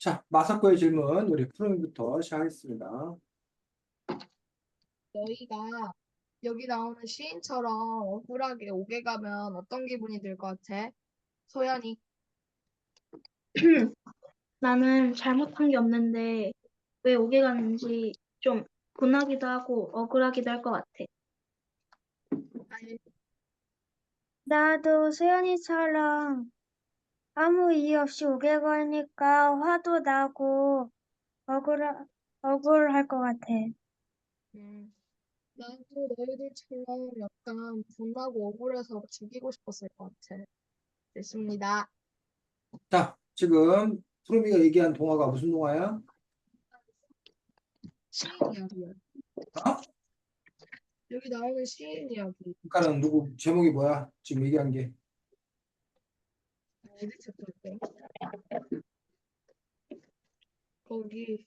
자, 마사코의 질문 우리 푸른이부터 시작하겠습니다. 너희가 여기 나오는 시인처럼 억울하게 옥에 가면 어떤 기분이 들 것 같아? 소연이. 나는 잘못한 게 없는데 왜 오게 갔는지 좀 분하기도 하고 억울하기도 할 것 같아. 아니, 나도 수연이처럼 아무 이유 없이 오게 걸니까 화도 나고 억울할 것 같아. 나도 너희들처럼 약간 분하고 억울해서 죽이고 싶었을 것 같아. 됐습니다. 자, 지금 푸른이가 얘기한 동화가 무슨 동화야? 시인 이야기야. 어? 여기 나오는 시인 이야기. 그러니까는 누구 제목이 뭐야? 지금 얘기한 게. 어디 챕터 때? 거기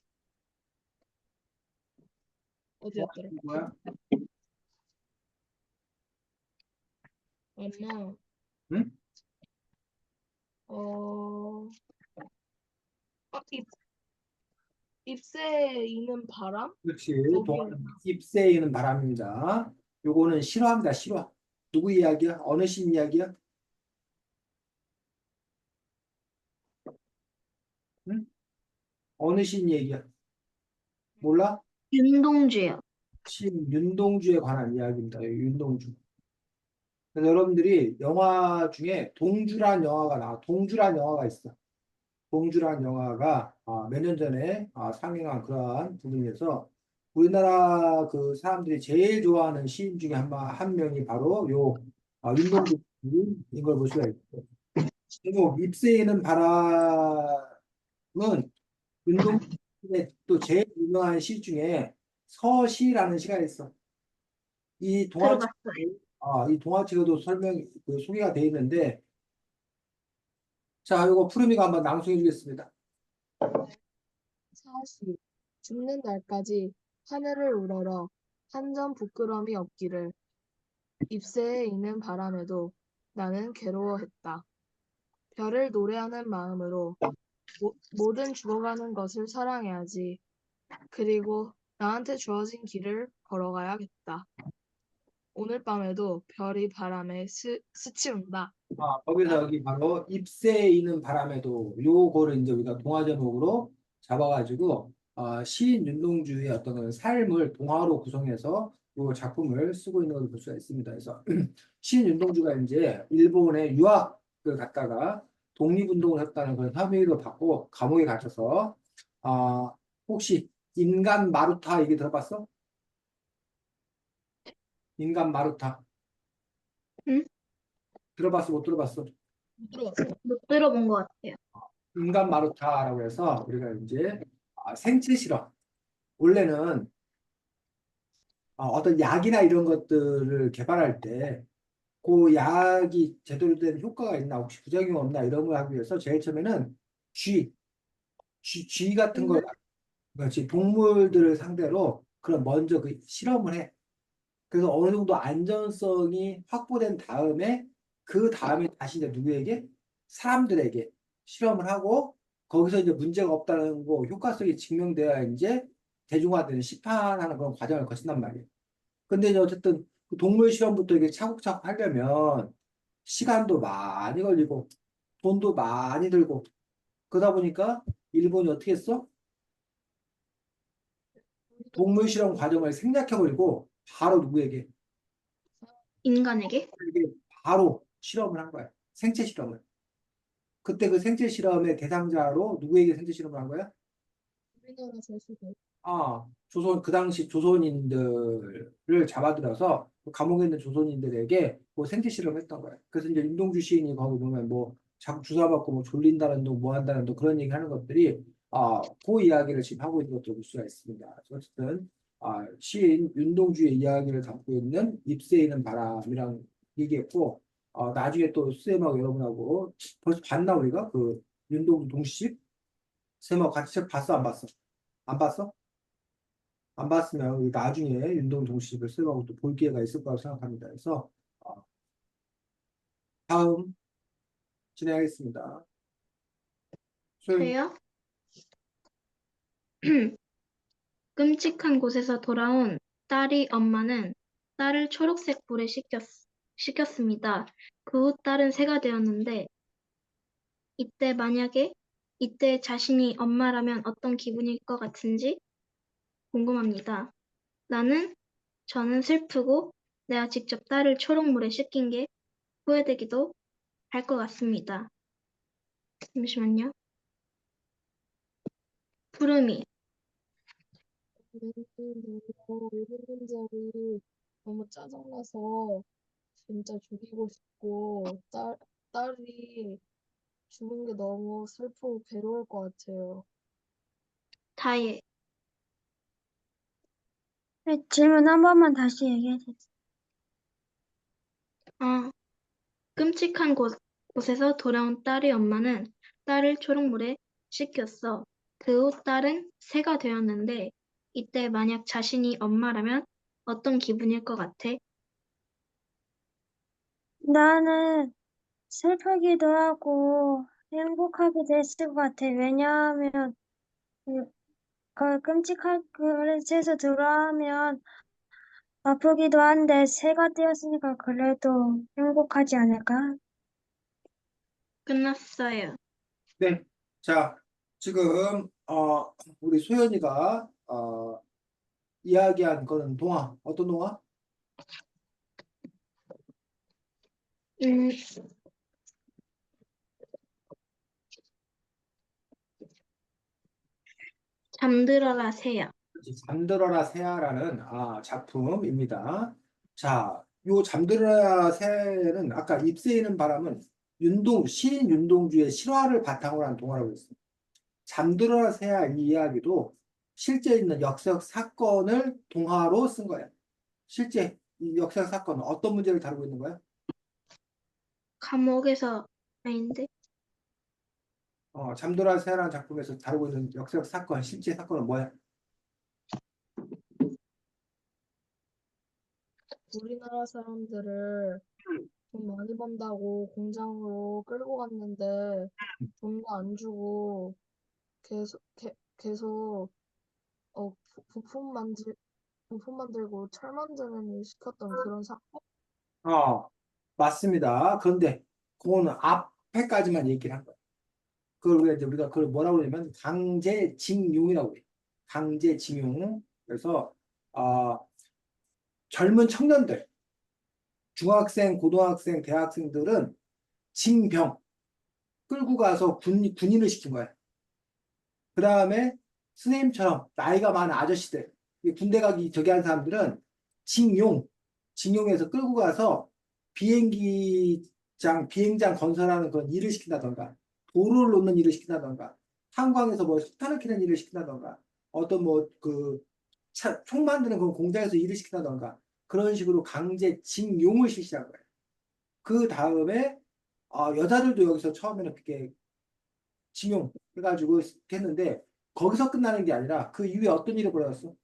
어디였더라? 뭐야? 엄마, 응? 잎새에 이는 바람? 그렇지. 거기 동화는 잎새에 있는 바람입니다. 요거는 실화입니다. 실화. 누구 이야기야? 어느 신 이야기야? 응? 어느 신 얘기야? 몰라? 윤동주요. 신 윤동주에 관한 이야기입니다. 윤동주. 그래서 여러분들이 영화 중에 동주란 영화가 나와. 동주란 영화가 있어. 동주란 영화가 몇 년 전에 상영한 그러한 부분에서 우리나라 그 사람들이 제일 좋아하는 시인 중에 한 명이 바로 요 윤동주인 걸 볼 수가 있고, 그리고 잎새이는 바람은 윤동주의 또 제일 유명한 시 중에 서시라는 시가 있어. 이 동화책, 들어봤어요. 이 동화책에도 소개가 되어 있는데, 자, 이거 푸르미가 한번 낭송해 주겠습니다. 사시 죽는 날까지 하늘을 우러러 한 점 부끄럼이 없기를. 잎새에 있는 바람에도 나는 괴로워했다. 별을 노래하는 마음으로 모든 죽어가는 것을 사랑해야지. 그리고 나한테 주어진 길을 걸어가야겠다. 오늘 밤에도 별이 바람에 스치운다. 거기서 여기 바로 잎새에 있는 바람에도 요거를 이제 우리가 동화 제목으로 잡아가지고 시인 윤동주의 어떤 그런 삶을 동화로 구성해서 요 작품을 쓰고 있는 걸 볼 수가 있습니다. 그래서 시인 윤동주가 이제 일본에 유학을 갔다가 독립운동을 했다는 그런 혐의로 받고 감옥에 갇혀서 혹시 인간 마루타 얘기 들어봤어? 인간 마루타 응? 들어봤어? 못 들어봤어? 못 들어봤어. 못 들어본 것 같아요. 인간 마루타라고 해서 우리가 이제 생체 실험. 원래는 어떤 약이나 이런 것들을 개발할 때 그 약이 제대로 된 효과가 있나 혹시 부작용 없나 이런 걸 하기 위해서 제일 처음에는 쥐, 쥐 같은 걸, 음, 그렇지, 동물들을 상대로 그런 먼저 그 실험을 해. 그래서 어느 정도 안전성이 확보된 다음에 그 다음에 다시 이제 누구에게? 사람들에게 실험을 하고 거기서 이제 문제가 없다는 거 효과성이 증명돼야 이제 대중화되는 시판하는 그런 과정을 거친단 말이에요. 근데 이제 어쨌든 그 동물 실험부터 이게 차곡차곡 하려면 시간도 많이 걸리고 돈도 많이 들고 그러다 보니까 일본이 어떻게 했어? 동물 실험 과정을 생략해버리고 바로 누구에게? 인간에게? 이게 바로 실험을 한 거야. 생체 실험을. 그때 그 생체 실험의 대상자로 누구에게 생체 실험을 한 거야? 우리나라 제수들. 그 당시 조선인들을 잡아들여서 그 감옥에 있는 조선인들에게 뭐 생체 실험을 했던 거야. 그래서 이제 윤동주 시인이 거기 보면 뭐 자꾸 주사받고 뭐 졸린다는 둥, 뭐 한다는 둥 그런 얘기 하는 것들이 그 이야기를 지금 하고 있는 것도 볼 수가 있습니다. 어쨌든 시인 윤동주의 이야기를 담고 있는 잎새에 있는 바람이랑 얘기했고 나중에 또 쌤하고 여러분하고 벌써 봤나 우리가 그 윤동주 동시집 쌤하고 같이 책 봤어 안 봤어? 안 봤어? 안 봤으면 우리 나중에 윤동 동시집을 쌤하고 또 볼 기회가 있을 거라고 생각합니다. 그래서 다음 진행하겠습니다. 소연 저요? 끔찍한 곳에서 돌아온 딸이 엄마는 딸을 초록색 물에 식혔습니다. 그 후 딸은 새가 되었는데 이때 자신이 엄마라면 어떤 기분일 것 같은지 궁금합니다. 저는 슬프고 내가 직접 딸을 초록물에 씻긴 게 후회되기도 할 것 같습니다. 잠시만요. 푸르미, 너무 일본인들이 너무 짜증나서 진짜 죽이고 싶고 딸이 죽은 게 너무 슬프고 괴로울 것 같아요. 다예, 네, 질문 한 번만 다시 얘기해 주세요. 아, 끔찍한 곳에서 돌아온 딸의 엄마는 딸을 초록물에 씻겼어. 그 후 딸은 새가 되었는데 이때 만약 자신이 엄마라면 어떤 기분일 것 같아? 나는 슬프기도 하고 행복하기도 했을 것 같아. 왜냐하면 그 끔찍한 그릇에서 돌아오면 아프기도 한데 새가 되었으니까 그래도 행복하지 않을까? 끝났어요. 네. 자, 지금 우리 소연이가 이야기한 거는 동화. 어떤 동화? 음, 잠들어라 새야. 잠들어라 새야라는 작품입니다. 자, 요 잠들어라 새는 아까 잎새이는 바람은 시인 윤동주의 실화를 바탕으로 한 동화라고 했습니다. 잠들어라 새야 이 이야기도 실제 있는 역사적 사건을 동화로 쓴 거예요. 실제 이 역사적 사건은 어떤 문제를 다루고 있는 거예요? 감옥에서 아닌데? 잠들어라 새야라는 작품에서 다루고 있는 역사적 사건, 실제 사건은 뭐야? 우리나라 사람들을 돈 많이 번다고 공장으로 끌고 갔는데 돈도 안 주고 계속 부품 만들고 철 만드는 일 시켰던 그런 사건? 어, 맞습니다. 그런데 그거는 앞에까지만 얘기를 한 거예요. 우리가 그걸 뭐라고 그러냐면 강제징용이라고 해요. 강제징용. 그래서 어, 젊은 청년들, 중학생, 고등학생, 대학생들은 징병 끌고 가서 군인을 시킨 거예요. 그 다음에 선생님처럼 나이가 많은 아저씨들, 이 군대 가기 저기 한 사람들은 징용에서 끌고 가서 비행장 건설하는 그런 일을 시킨다던가, 도로를 놓는 일을 시킨다던가, 탄광에서 뭐 석탄을 캐는 일을 시킨다던가, 어떤 총 만드는 그런 공장에서 일을 시킨다던가, 그런 식으로 강제 징용을 실시한 거예요. 그 다음에 여자들도 여기서 처음에는 그게 징용 해가지고 했는데 거기서 끝나는 게 아니라 그 이후에 어떤 일이 벌어졌어?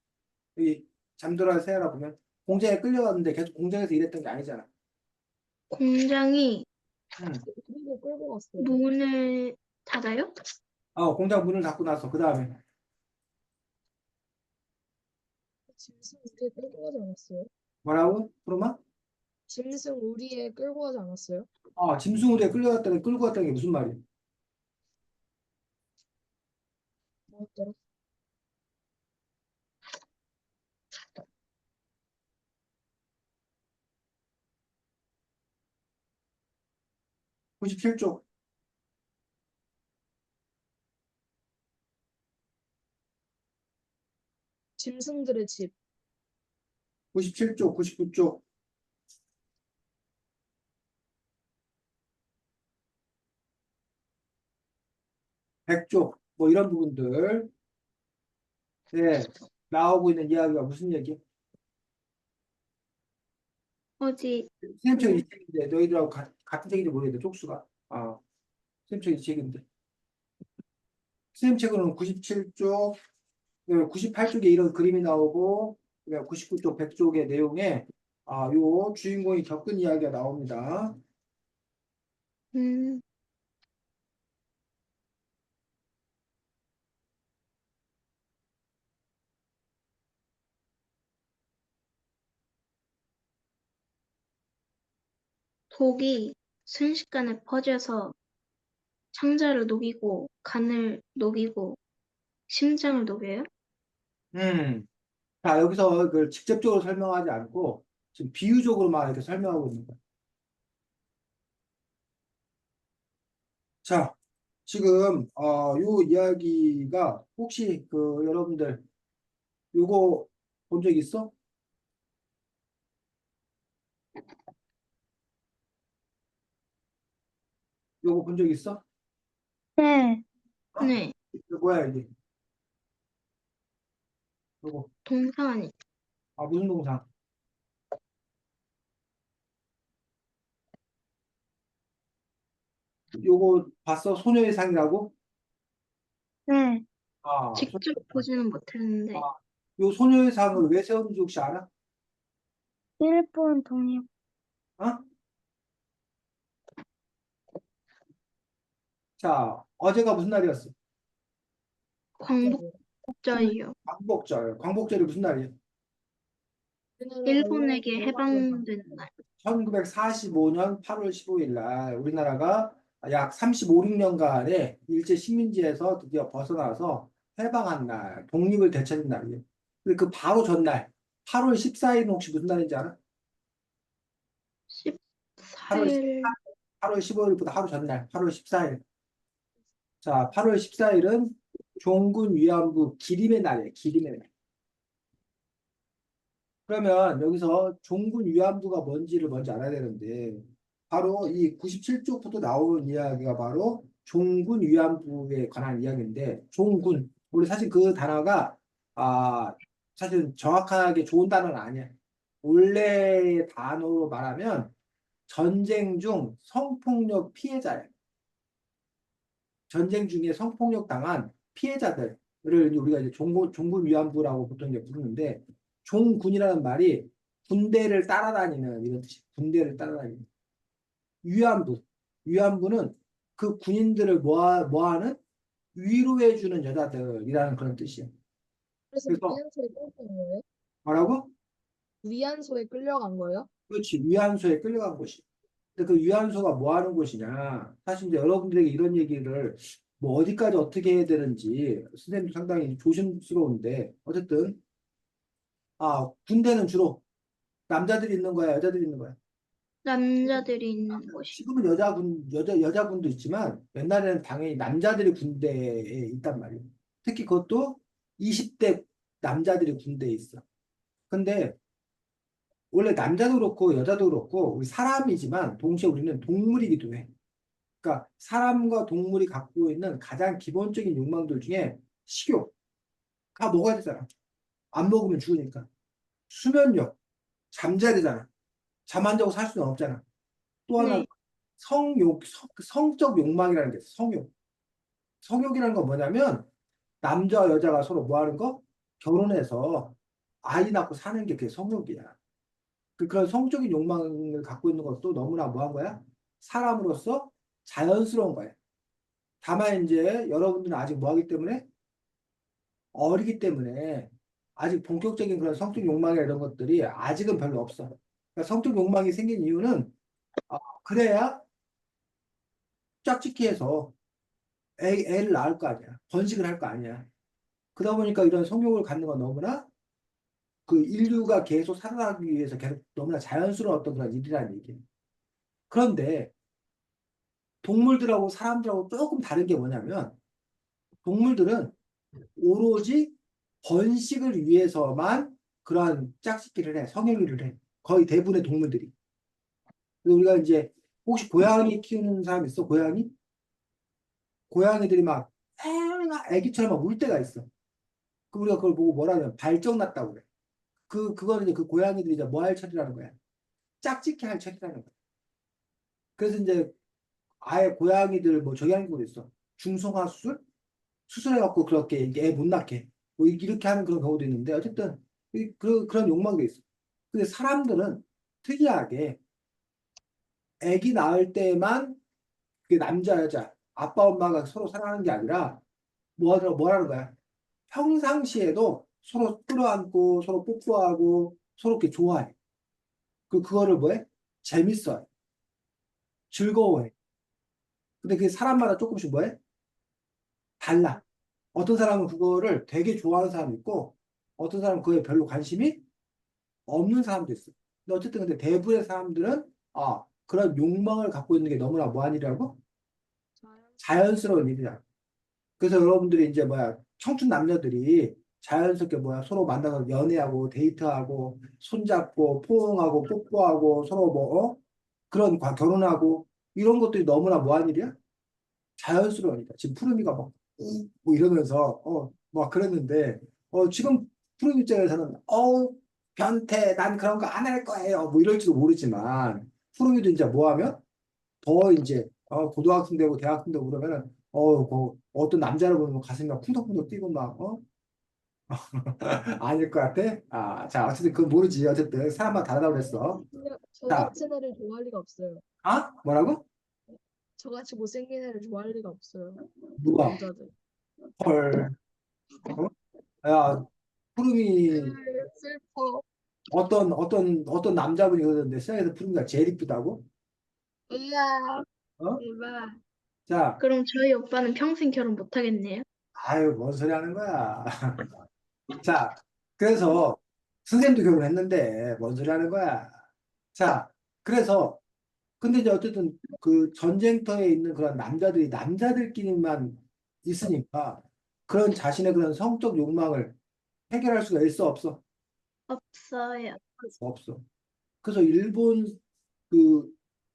여기 잠들어라 새라 보면 공장에 끌려갔는데 계속 공장에서 일했던 게 아니잖아. 공장이 응. 그리고 끌고 갔어요. 문을 닫아요? 공장 문을 닫고 나서 그 다음에 짐승 우리에 끌고 가지 않았어요? 뭐라고? 그러면 짐승 우리에 끌고 가지 않았어요? 짐승으로 끌고 갔다는 게 무슨 말이야? 뭐였더라? 97쪽, 짐승들의 집. 97쪽, 99쪽, 100쪽 뭐 이런 부분들 네, 나오고 있는 이야기가 무슨 얘기? 어디 선생님책 이 책인데 너희들하고 같은 책인지 모르겠는데 쪽수가 선생님책 이 책인데 선생님책으로는 97쪽 98쪽에 이런 그림이 나오고 99쪽, 100쪽의 내용에 요 주인공이 겪은 이야기가 나옵니다. 음, 독이 순식간에 퍼져서 창자를 녹이고 간을 녹이고 심장을 녹여요? 자, 여기서 그걸 직접적으로 설명하지 않고 지금 비유적으로만 이렇게 설명하고 있는 거야. 자, 지금 요 이야기가 혹시 그 여러분들 요거 본 적 있어? 요거 본 적 있어? 네, 네, 이거 뭐야 이게? 요거 동사 아니. 무슨 동상? 요거 봤어? 소녀의 상이라고? 네. 직접 보지는 못했는데 요 소녀의 상을 왜 세웠는지 혹시 알아? 일본 독립, 어? 자, 어제가 무슨 날이었어? 광복절이요. 광복절. 광복절이 무슨 날이야? 일본에게 해방된 날. 1945년 8월 15일 날 우리나라가 약 35, 6년간의 일제 식민지에서 드디어 벗어나서 해방한 날, 독립을 되찾은 날이에요. 근데 그 바로 전날, 8월 14일은 혹시 무슨 날인지 알아? 8월, 14일 8월 15일보다 하루 전날, 8월 14일. 자, 8월 14일은 종군 위안부 기림의 날이에요. 기림의 날. 그러면 여기서 종군 위안부가 뭔지를 먼저 알아야 되는데 바로 이 97쪽부터 나오는 이야기가 바로 종군 위안부에 관한 이야기인데 종군 원래 사실 그 단어가 아 사실 정확하게 좋은 단어는 아니야. 원래의 단어로 말하면 전쟁 중 성폭력 피해자예요. 전쟁 중에 성폭력 당한 피해자들을 이제 우리가 이제 종군 위안부라고 보통 이제 부르는데 종군이라는 말이 군대를 따라다니는 이런 뜻이에요. 군대를 따라다니는 위안부. 위안부는 그 군인들을 모아는 위로해주는 여자들이라는 그런 뜻이에요. 그래서 그래서 위안소에 끌려간 거예요? 뭐라고? 위안소에 끌려간 거예요? 그렇지. 위안소에 끌려간 곳이. 근데 그 위안소가 뭐 하는 곳이냐? 사실 이제 여러분들에게 이런 얘기를 뭐 어디까지 어떻게 해야 되는지 선생님도 상당히 조심스러운데 어쨌든 군대는 주로 남자들이 있는 거야, 여자들이 있는 거야. 남자들이 있는 곳이. 지금은 여자군도 있지만 옛날에는 당연히 남자들이 군대에 있단 말이에요. 특히 그것도 20대 남자들이 군대에 있어. 근데 원래 남자도 그렇고 여자도 그렇고 우리 사람이지만 동시에 우리는 동물이기도 해. 그러니까 사람과 동물이 갖고 있는 가장 기본적인 욕망들 중에 식욕, 다 먹어야 되잖아. 안 먹으면 죽으니까. 수면력, 잠자야 되잖아. 잠 안 자고 살 수는 없잖아. 또 하나 네, 성적 욕망이라는 게 있어. 성욕. 성욕이라는 건 뭐냐면 남자와 여자가 서로 뭐 하는 거? 결혼해서 아이 낳고 사는 게 그게 성욕이야. 그런 성적인 욕망을 갖고 있는 것도 너무나 뭐 한 거야? 사람으로서 자연스러운 거야. 다만 이제 여러분들은 아직 뭐 하기 때문에 어리기 때문에 아직 본격적인 그런 성적 욕망이나 이런 것들이 아직은 별로 없어. 그러니까 성적 욕망이 생긴 이유는 그래야 짝짓기 해서 애를 낳을 거 아니야. 번식을 할 거 아니야. 그러다 보니까 이런 성욕을 갖는 건 너무나 그 인류가 계속 살아가기 위해서 계속 너무나 자연스러운 어떤 그런 일이라는 얘기예요. 그런데 동물들하고 사람들하고 조금 다른 게 뭐냐면 동물들은 오로지 번식을 위해서만 그러한 짝짓기를 해, 성행위를 해. 거의 대부분의 동물들이. 그래서 우리가 이제 혹시 고양이 키우는 사람 있어? 고양이? 고양이들이 막 애기처럼 막 울 때가 있어. 그 우리가 그걸 보고 뭐라 하냐면 발정 났다고 그래. 그거는 이제 그 고양이들이 이제 뭐 할 처리라는 거야. 짝짓기 할 처리라는 거야. 그래서 이제 아예 고양이들 뭐 저기 하는 경우도 있어. 중성화 수술? 수술해갖고 그렇게 애 못 낳게. 뭐 이렇게 하는 그런 경우도 있는데 어쨌든 그런 욕망도 있어. 근데 사람들은 특이하게 아기 낳을 때만 그 남자 여자 아빠 엄마가 서로 사랑하는 게 아니라 뭐라는 거야? 평상시에도 서로 끌어안고 서로 뽀뽀하고 서로 이렇게 좋아해. 그거를 뭐해? 재밌어해. 즐거워해. 근데 그게 사람마다 조금씩 뭐해? 달라. 어떤 사람은 그거를 되게 좋아하는 사람이 있고, 어떤 사람은 그거에 별로 관심이 없는 사람도 있어. 근데 어쨌든 근데 대부분의 사람들은 그런 욕망을 갖고 있는 게 너무나 뭐한 일이라고? 자연스러운 일이야. 그래서 여러분들이 이제 뭐야 청춘 남녀들이 자연스럽게 뭐야 서로 만나서 연애하고 데이트하고 손잡고 포옹하고 뽀뽀하고 서로 뭐 그런 결혼하고 이런 것들이 너무나 뭐한 일이야? 자연스러우니까 지금 푸르미가 뭐 이러면서 막 그랬는데 지금 푸르미 입장에서는 변태 난 그런 거 안 할 거예요 뭐 이럴지도 모르지만 푸르미도 이제 뭐 하면 더 이제 고등학생 되고 대학생 되고 그러면은 어떤 남자를 보면 가슴이 막 쿵덕쿵덕 뛰고 막 아닐 것 같아? 자 어쨌든 그건 모르지 어쨌든 사람마다 다르다고 그랬어. 저 자, 같은 애를 좋아할 리가 없어요. 뭐라고? 저같이 못생긴 애를 좋아할 리가 없어요. 누가? 남자들. 헐. 야, 푸름이 슬퍼. 어떤 남자분이 그러던데 세상에서 푸름이가 제일 이쁘다고? 으아, 어? 대박. 자, 그럼 저희 오빠는 평생 결혼 못 하겠네요. 아유 뭔 소리 하는 거야? 자, 그래서 선생님도 결혼했는데 뭔 소리 하는 거야? 자, 그래서 근데 이제 어쨌든 그 전쟁터에 있는 그런 남자들이 남자들끼리만 있으니까 그런 자신의 그런 성적 욕망을 해결할 수가 있어 없어? 없어요. 없어. 그래서 일본 그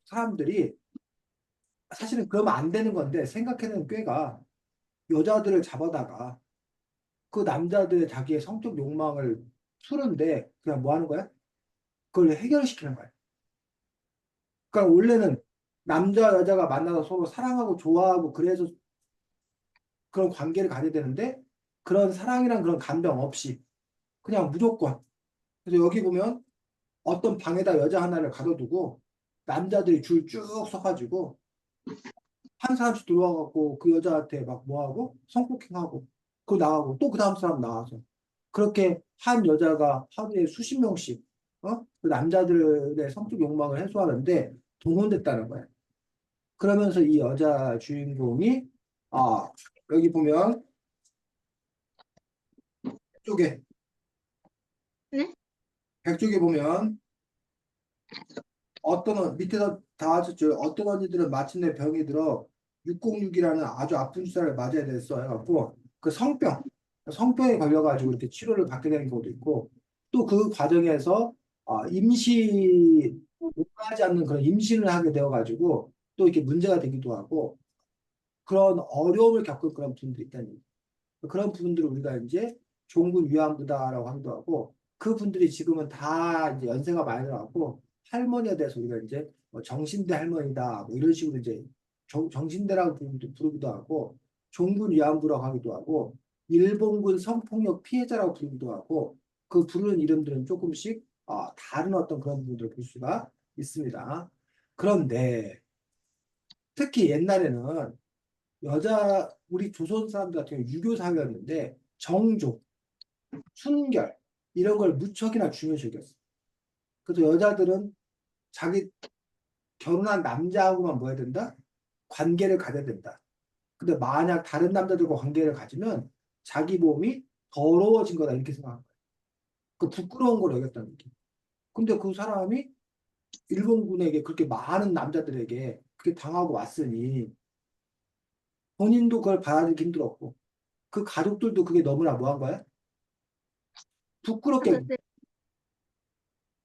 사람들이 사실은 그러면 안 되는 건데 생각해낸 꾀가 여자들을 잡아다가 그 남자들의 자기의 성적 욕망을 푸는데 그냥 뭐 하는 거야? 그걸 해결시키는 거야. 그러니까 원래는 남자 여자가 만나서 서로 사랑하고 좋아하고 그래서 그런 관계를 가져야 되는데 그런 사랑이란 그런 감정 없이 그냥 무조건. 그래서 여기 보면 어떤 방에다 여자 하나를 가둬두고 남자들이 줄 쭉 서가지고 한 사람씩 들어와갖고 그 여자한테 막 뭐하고 성폭행하고 그 나가고 또 그 다음 사람 나와서 그렇게 한 여자가 하루에 수십 명씩 그 남자들의 성적 욕망을 해소하는데 동원됐다는 거야. 그러면서 이 여자 주인공이 아 여기 보면 쪽에 네? 백쪽에 보면 밑에서 다 하셨죠. 어떤 언니들은 마침내 병이 들어 606이라는 아주 아픈 주사를 맞아야 됐어 해갖고 그 성병에 걸려가지고 이렇게 치료를 받게 되는 경우도 있고 또 그 과정에서 원하지 않는 그런 임신을 하게 되어가지고 또 이렇게 문제가 되기도 하고 그런 어려움을 겪을 그런 분들이 있다는 얘기예요. 그런 분들을 우리가 이제 종군 위안부다라고 하기도 하고 그 분들이 지금은 다 이제 연세가 많이 들어가고 할머니에 대해서 우리가 이제 뭐 정신대 할머니다 뭐 이런 식으로 이제 정신대라고 부르기도 하고 종군 위안부라고 하기도 하고 일본군 성폭력 피해자라고 부르기도 하고 그 부르는 이름들은 조금씩 다른 어떤 그런 부분들을 볼 수가 있습니다. 그런데 특히 옛날에는 우리 조선 사람들 같은 경우 유교 사회였는데 정조, 순결 이런 걸 무척이나 중요시 여겼어. 그래서 여자들은 자기 결혼한 남자하고만 뭐 해야 된다? 관계를 가져야 된다. 근데 만약 다른 남자들과 관계를 가지면 자기 몸이 더러워진 거다 이렇게 생각한 거야. 그 부끄러운 걸 여겼다는 느낌. 근데 그 사람이 일본군에게 그렇게 많은 남자들에게 그렇게 당하고 왔으니 본인도 그걸 받아들이기 힘들었고 그 가족들도 그게 너무나 뭐한 거야? 부끄럽게. 받아들-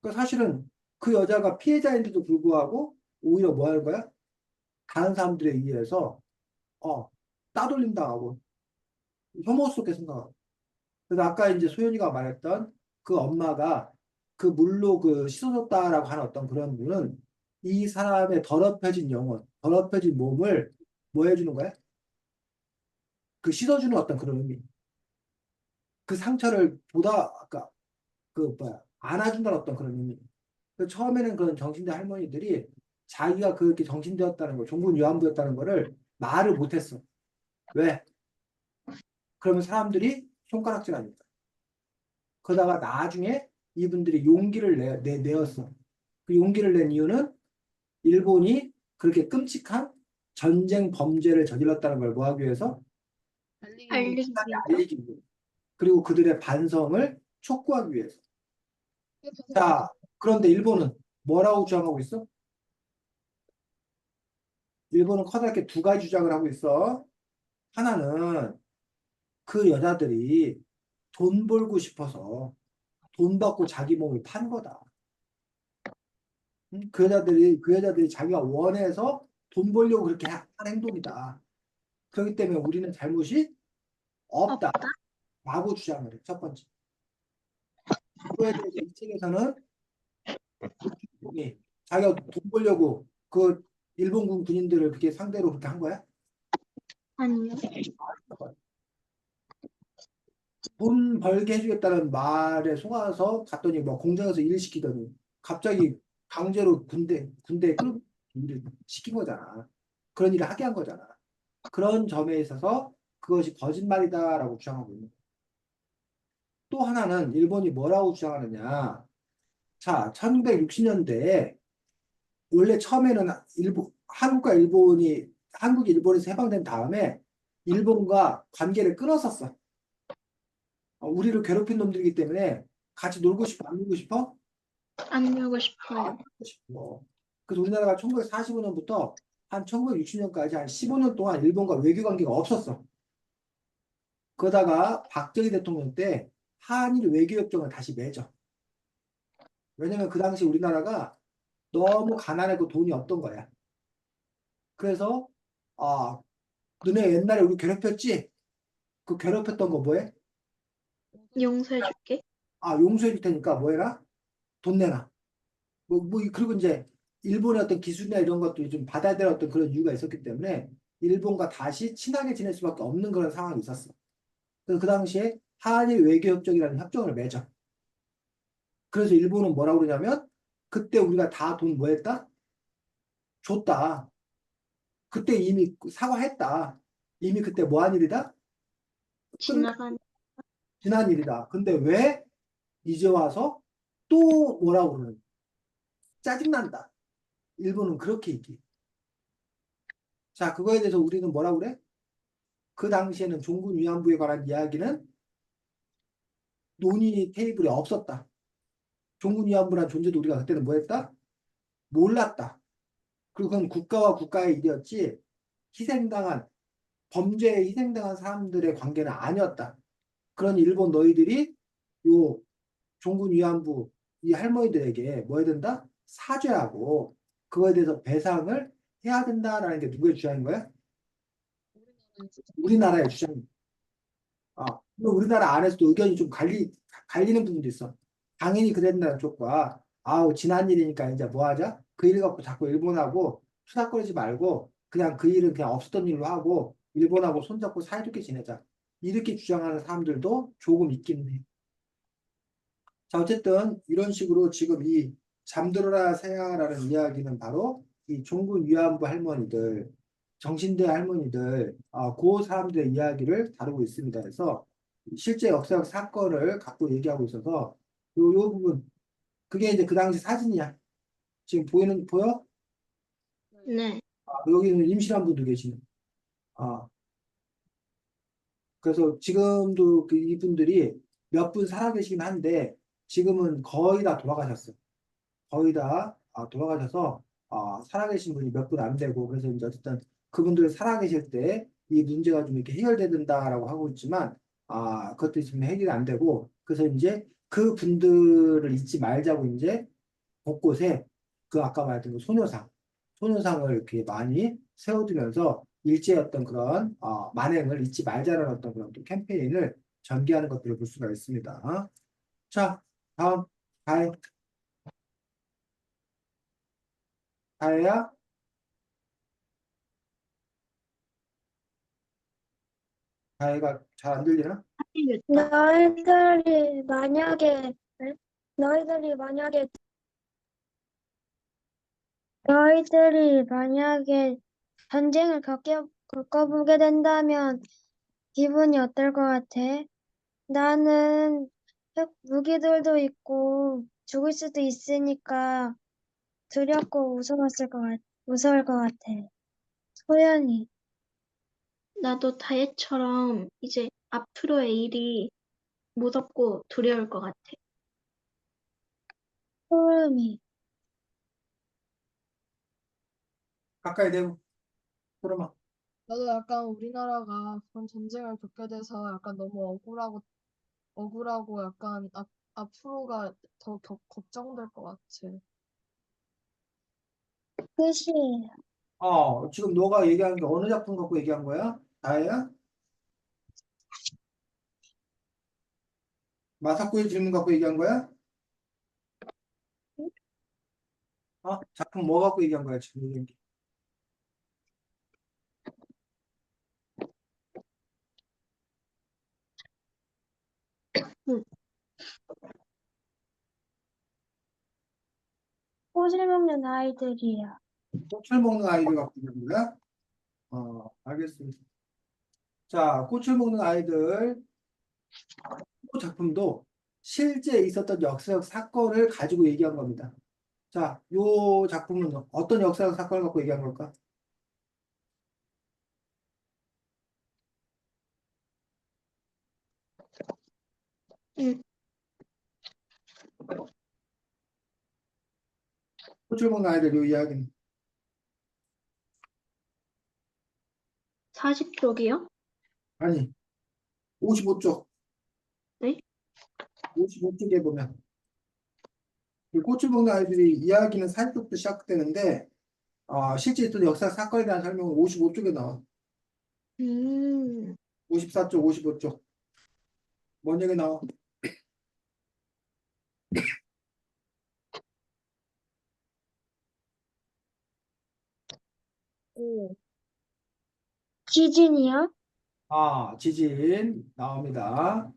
그러니까 사실은 그 여자가 피해자인데도 불구하고 오히려 뭐 하는 거야? 다른 사람들에 의해서 어, 따돌림당하고 혐오스럽게 생각하고. 그래서 아까 이제 소연이가 말했던 그 엄마가 그 물로 그 씻어줬다라고 하는 어떤 그런 분은 이 사람의 더럽혀진 영혼, 더럽혀진 몸을 뭐 해주는 거야? 그 씻어주는 어떤 그런 의미. 그 상처를 아까 그 뭐야 안아준다는 어떤 그런 의미. 처음에는 그런 정신대 할머니들이 자기가 그렇게 정신되었다는 거, 종군 위안부였다는 거를 말을 못했어. 왜? 그러면 사람들이 손가락질하니까. 그러다가 나중에 이분들이 용기를 내었어. 그 용기를 낸 이유는 일본이 그렇게 끔찍한 전쟁 범죄를 저질렀다는 걸 뭐 하기 위해서? 알리기 세상에 위해서. 알리기 위해서. 그리고 그들의 반성을 촉구하기 위해서. 자, 그런데 일본은 뭐라고 주장하고 있어? 일본은 커다랗게 두 가지 주장을 하고 있어. 하나는 그 여자들이 돈 벌고 싶어서 돈 받고 자기 몸을 판 거다. 응? 그 여자들이 자기가 원해서 돈 벌려고 그렇게 한 행동이다. 그렇기 때문에 우리는 잘못이 없다. 없다. 라고 주장을 해. 첫 번째. 그거에 대해서 이 책에서는 자기가 돈 벌려고 그 일본군 군인들을 그렇게 상대로 그렇게 한 거야? 아니요. 돈 벌게 해주겠다는 말에 속아서 갔더니 뭐 공장에서 일을 시키더니 갑자기 강제로 군대에 끌고 일을 시킨 거잖아. 그런 일을 하게 한 거잖아. 그런 점에 있어서 그것이 거짓말이다라고 주장하고 있는 거야. 또 하나는 일본이 뭐라고 주장하느냐. 자, 1960년대에 원래 처음에는 한국이 일본에서 해방된 다음에 일본과 관계를 끊었었어. 우리를 괴롭힌 놈들이기 때문에 같이 놀고 싶어, 안 놀고 싶어? 안 놀고 싶어요. 놀고 싶어. 그래서 우리나라가 1945년부터 한 1960년까지 한 15년 동안 일본과 외교 관계가 없었어. 그러다가 박정희 대통령 때 한일 외교협정을 다시 맺어. 왜냐면 그 당시 우리나라가 너무 가난하고 돈이 없던 거야. 그래서 아, 너네 옛날에 우리 괴롭혔지? 그 괴롭혔던 거 뭐해? 용서해줄게. 용서해 줄 테니까 뭐 해라? 돈 내놔. 그리고 이제 일본의 어떤 기술이나 이런 것들이 좀 받아야 될 어떤 그런 이유가 있었기 때문에 일본과 다시 친하게 지낼 수밖에 없는 그런 상황이 있었어. 그래서 그 당시에 한일 외교협정이라는 협정을 맺어. 그래서 일본은 뭐라고 그러냐면 그때 우리가 다 돈 뭐 했다? 줬다. 그때 이미 사과했다. 이미 그때 뭐 한 일이다? 지나간. 지난 일이다. 근데 왜 이제 와서 또 뭐라고 그러는? 짜증난다. 일본은 그렇게 얘기해. 자, 그거에 대해서 우리는 뭐라고 그래? 그 당시에는 종군 위안부에 관한 이야기는 논의 테이블에 없었다. 종군 위안부란 존재도 우리가 그때는 뭐 했다? 몰랐다. 그리고 그건 국가와 국가의 일이었지 희생당한 범죄에 희생당한 사람들의 관계는 아니었다. 그러니 일본 너희들이 요 종군 위안부 이 할머니들에게 뭐 해야 된다? 사죄하고 그거에 대해서 배상을 해야 된다라는 게 누구의 주장인 거야? 우리나라의 주장. 물론 우리나라 안에서도 의견이 좀 갈리는 부분도 있어. 당연히 그래야 된다는 쪽과, 지난 일이니까 이제 뭐 하자? 그 일 갖고 자꾸 일본하고 수다거리지 말고, 그냥 그 일은 그냥 없었던 일로 하고, 일본하고 손잡고 사이좋게 지내자. 이렇게 주장하는 사람들도 조금 있긴 해. 자, 어쨌든 이런 식으로 지금 이 잠들어라 새야라는 이야기는 바로 이 종군 위안부 할머니들, 정신대 할머니들, 그 사람들의 이야기를 다루고 있습니다. 그래서 실제 역사적 사건을 갖고 얘기하고 있어서 요 부분, 그게 이제 그 당시 사진이야. 지금 보여? 네. 여기는 임실한 분도 계시네. 아, 그래서 지금도 그 이분들이 몇 분 살아계시긴 한데 지금은 거의 다 돌아가셨어. 거의 다 돌아가셔서 살아계신 분이 몇 분 안 되고 그래서 이제 어쨌든 그분들 살아계실 때 이 문제가 좀 이렇게 해결된다라고 하고 있지만 그것도 지금 해결이 안 되고 그래서 이제 그 분들을 잊지 말자고 이제 곳곳에 그 아까 말했던 그 소녀상을 이렇게 많이 세워두면서 일제의 어떤 그런 만행을 잊지 말자는 어떤 그런 또 캠페인을 전개하는 것들을 볼 수가 있습니다. 자, 다음 다혜. 다혜야? 다혜가 잘 안 들리나? 너희들이 만약에, 너희들이 만약에, 너희들이 만약에 전쟁을 겪어보게 된다면 기분이 어떨 것 같아? 나는 무기들도 있고 죽을 수도 있으니까 두렵고 무서웠을 것 같아. 무서울 것 같아. 소연이, 나도 다혜처럼 이제 앞으로의 일이 무섭고 두려울 것 같아. 소름이, 가까이 대고 그러면 나도 약간 우리나라가 그런 전쟁을 겪게 돼서 약간 너무 억울하고 약간 앞으로가 더 걱정될 것 같아. 끝이, 지금 너가 얘기한 게 어느 작품 갖고 얘기한 거야? 다혜야? 마사코의 질문 갖고 얘기한 거야? 작품 뭐 갖고 얘기한 거야 지금 얘기한 게? 응. 꽃을 먹는 아이들이야. 꽃을 먹는 아이들 갖고 얘기한 거야? 알겠습니다. 자, 꽃을 먹는 아이들 이 작품도 실제 있었던 역사적 사건을 가지고 얘기한 겁니다. 자, 요 작품은 어떤 역사적 사건을 갖고 얘기한 걸까? 응. 꽃을 먹는 아이들 요 이야기는 40쪽이요? 아니 55쪽 네? 55쪽에 보면 이 꽃을 먹는 아이들이 이야기는 40쪽부터 시작되는데 실제 있던 역사 사건에 대한 설명은 55쪽에 나와. 음, 54쪽, 55쪽. 뭔 얘기 나와? 오, 지진이야? 지진 나옵니다.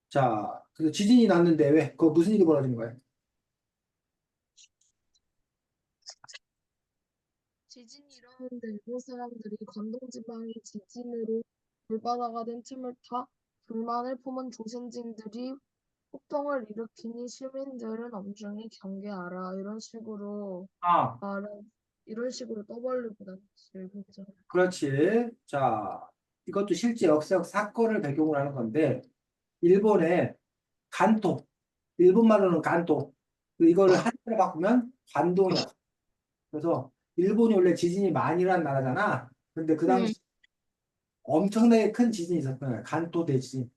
자, 그 지진이 났는데 왜? 그거 무슨 일이 벌어진 거예요? 지진이 일어났는데 일본 사람들이 관동 지방이 지진으로 물바다가 된 틈을 타 불만을 품은 조선진들이 폭동을 일으키니 시민들은 엄중히 경계하라 아, 말을 이런 식으로 떠벌리고 다녔어요. 진짜. 그렇지. 자, 이것도 실제 역사적 사건을 배경으로 하는 건데 일본의 간토, 일본 말로는 간토. 이거를 한자로 바꾸면 관동이야. 그래서 일본이 원래 지진이 많이 일어난 나라잖아. 근데 그 네. 당시 엄청나게 큰 지진이 있었거든요. 간토 대지진.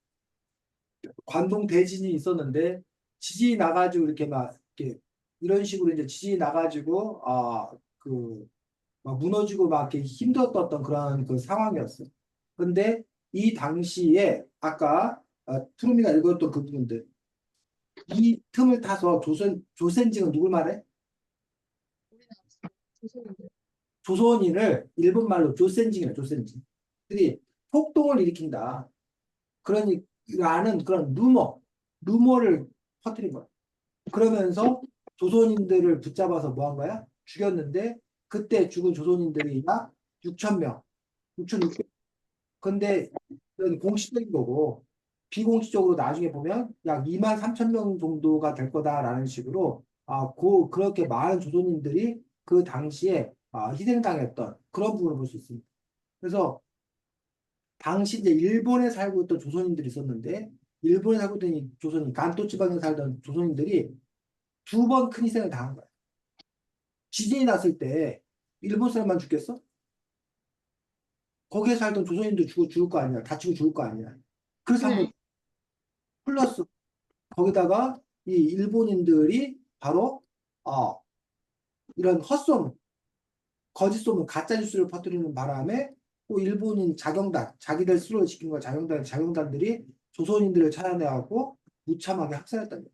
관동 대지진이 있었는데 지진이 나가지고 이렇게 막 이렇게 이런 식으로 이제 지진이 나가지고 그 막 무너지고 막 이렇게 힘들었던 그런 그 상황이었어. 근데 이 당시에 아까 투루미가 읽었던 그 부분들 이 틈을 타서 조선징은 누굴 말해? 우리나라 조선인들. 조선인을 일본 말로 조센징이야 조센징. 들이 폭동을 일으킨다. 그러니라는 그런 루머를 퍼뜨린 거야. 그러면서 조선인들을 붙잡아서 뭐 한 거야? 죽였는데 그때 죽은 조선인들이 약 6천 명, 6,600. 근데 이건 공식적인 거고 비공식적으로 나중에 보면 약 2만 3천 명 정도가 될 거다라는 식으로 그렇게 많은 조선인들이 그 당시에 희생당했던 그런 부분을 볼 수 있습니다. 그래서 당시 이제 일본에 살고 있던 조선인들이 있었는데 일본에 살고 있던 이 조선인 간토 지방에 살던 조선인들이 두 번 큰 희생을 당한 거야. 지진이 났을 때 일본 사람만 죽겠어? 거기에 살던 조선인도 죽을 거 아니야. 다치고 죽을 거 아니야. 그래서 한번 네. 플러스 거기다가 이 일본인들이 바로 어, 이런 헛소문, 거짓 소문, 가짜 뉴스를 퍼뜨리는 바람에 또 일본인 자경단, 자기들 스스로 시킨 거 자경단들이 조선인들을 찾아내갖고 무참하게 학살했답니다.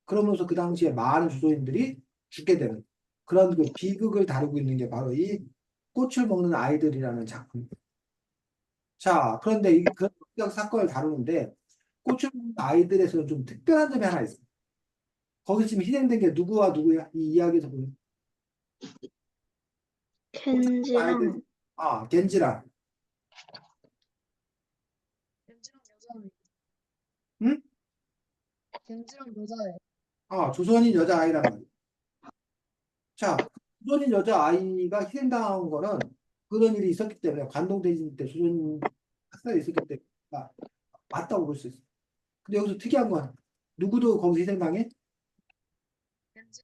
그러면서 그 당시에 많은 조선인들이 죽게 되는 그런 그 비극을 다루고 있는 게 바로 이 꽃을 먹는 아이들이라는 작품입니다. 자, 그런데 이 그런 사건을 다루는데 꽃을 먹는 아이들에서는 좀 특별한 점이 하나 있어요. 거기 지금 희생된 게 누구와 누구야? 이 이야기에서 보면 꽃을 먹는 아이들, 겐지랑 겐지라, 겐지랑 여자애. 응? 겐지랑 여자애. 조선인 여자 아이란 말이야. 자, 조선인 여자아이가 희생당한 거는 그런 일이 있었기 때문에 관동대진 때 조선인 학살이 있었기 때문에 맞다고 볼 수 있어. 근데 여기서 특이한 건 누구도 거기서 희생당해? 겐지.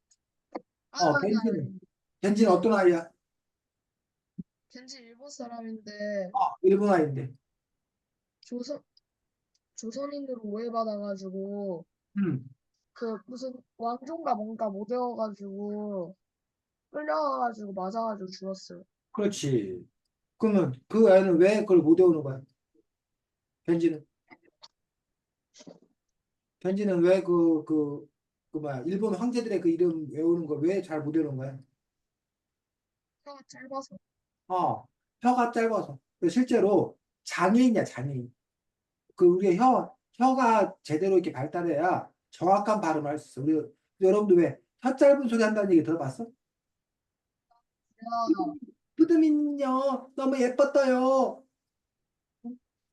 아니, 벤지는. 벤지는 어떤 아이야? 겐지 일본 사람인데 일본 아이인데. 조선 조선인으로 오해받아가지고 음, 그 무슨 왕종가 뭔가 못 외워가지고 끌려가가지고 맞아가지고 죽었어요. 그렇지. 그러면 그 애는 왜 그걸 못 외우는 거야? 벤지는. 벤지는 왜 그 뭐야, 일본 황제들의 그 이름 외우는 걸 왜 잘 못 외우는 거야? 혀가 짧아서. 어, 혀가 짧아서. 실제로 장애인이야, 장애인. 그 우리가 혀가 제대로 이렇게 발달해야 정확한 발음을 할 수 있어. 우리 여러분들 왜 혀 짧은 소리 한다는 얘기 들어봤어? 제가 푸드민요 너무 예뻤어요.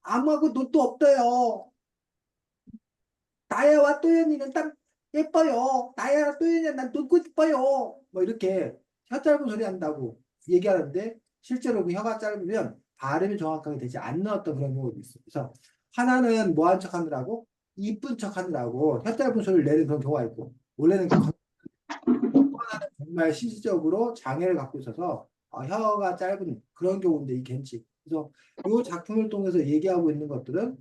아무하고 눈도 없어요. 나야와 또연이는 딱 예뻐요. 나야와 또연이는 난 눈고 싶어요. 뭐 이렇게 혀 짧은 소리 한다고 얘기하는데 실제로 그 혀가 짧으면 발음이 정확하게 되지 않는 어떤 그런 경우도 있어. 그래서 하나는 뭐한 척 하느라고 이쁜 척 하느라고 혀 짧은 소리를 내는 그런 경우가 있고 원래는 정말 실질적으로 장애를 갖고 있어서 혀가 짧은 그런 경우인데 이 겐치. 그래서 이 작품을 통해서 얘기하고 있는 것들은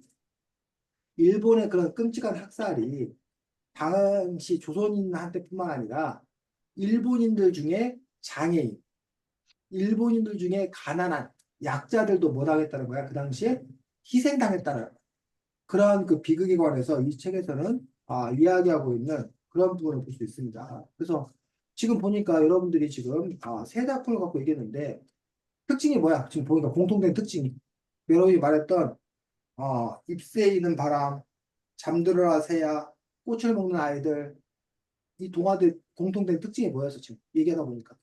일본의 그런 끔찍한 학살이 당시 조선인한테뿐만 아니라 일본인들 중에 장애인, 일본인들 중에 가난한 약자들도 못하겠다는 거야. 그 당시에 희생당했다는 거야. 그런 그 비극에 관해서 이 책에서는 이야기하고 있는 그런 부분을 볼 수 있습니다. 그래서 지금 보니까 여러분들이 지금 세 작품을 갖고 얘기했는데 특징이 뭐야? 지금 보니까 공통된 특징이 여러분이 말했던 잎새에 있는 바람, 잠들어라 새야, 꽃을 먹는 아이들 이 동화들 공통된 특징이 뭐였어 지금 얘기하다 보니까.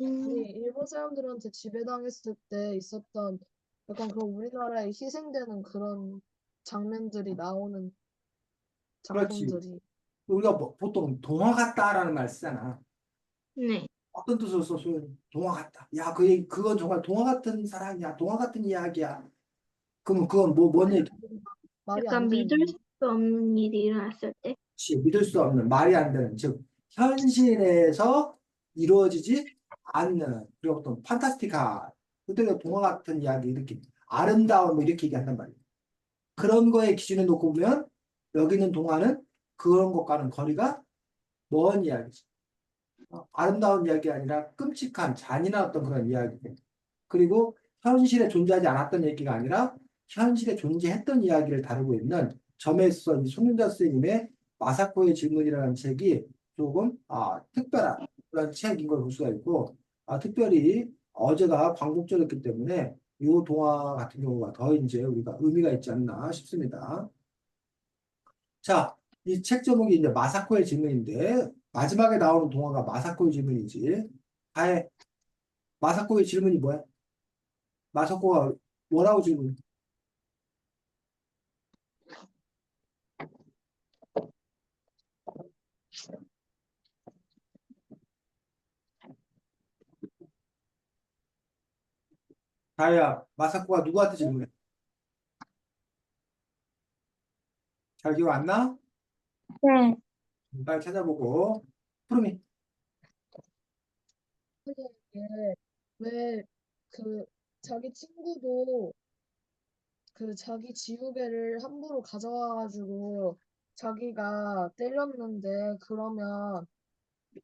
아니, 일본 사람들한테 지배당했을 때 있었던 약간 그런 우리나라에 희생되는 그런 장면들이 나오는 그렇지. 작품들이. 우리가 보통 동화 같다라는 말 쓰잖아. 네. 어떤 뜻으로 써? 소연이? 동화 같다. 야, 그건 정말 동화 같은 사랑이야. 동화 같은 이야기야. 그러면 그건 뭔 얘기? 말이 안 약간 믿을 되는. 수 없는 일이 일어났을 때. 그치, 믿을 수 없는 말이 안 되는 즉 현실에서 이루어지지 않는 그리고 어떤 판타스티카 그들의 동화 같은 이야기 이렇게 아름다움 뭐 이렇게 얘기한단 말이야. 그런 거에 기준에 놓고 보면 여기 있는 동화는 그런 것과는 거리가 먼 이야기지. 아름다운 이야기 아니라 끔찍한 잔인한 어떤 그런 이야기. 그리고 현실에 존재하지 않았던 얘기가 아니라 현실에 존재했던 이야기를 다루고 있는 점에 있어서 이 손윤자 선생님의 마사코의 질문이라는 책이 조금 특별한 그런 책인 걸 볼 수가 있고 특별히 어제가 광복절이었기 때문에 이 동화 같은 경우가 더 이제 우리가 의미가 있지 않나 싶습니다. 자, 이 책 제목이 이제 마사코의 질문인데 마지막에 나오는 동화가 마사코의 질문이지. 아예 마사코의 질문이 뭐야? 마사코가 뭐라고 질문? 다혜야, 마사코가 누구한테 질문해? 잘 기억 안 나? 네. 빨리 찾아보고. 푸르미. 이게 왜 그 자기 친구도 그 자기 지우개를 함부로 가져와가지고 자기가 때렸는데 그러면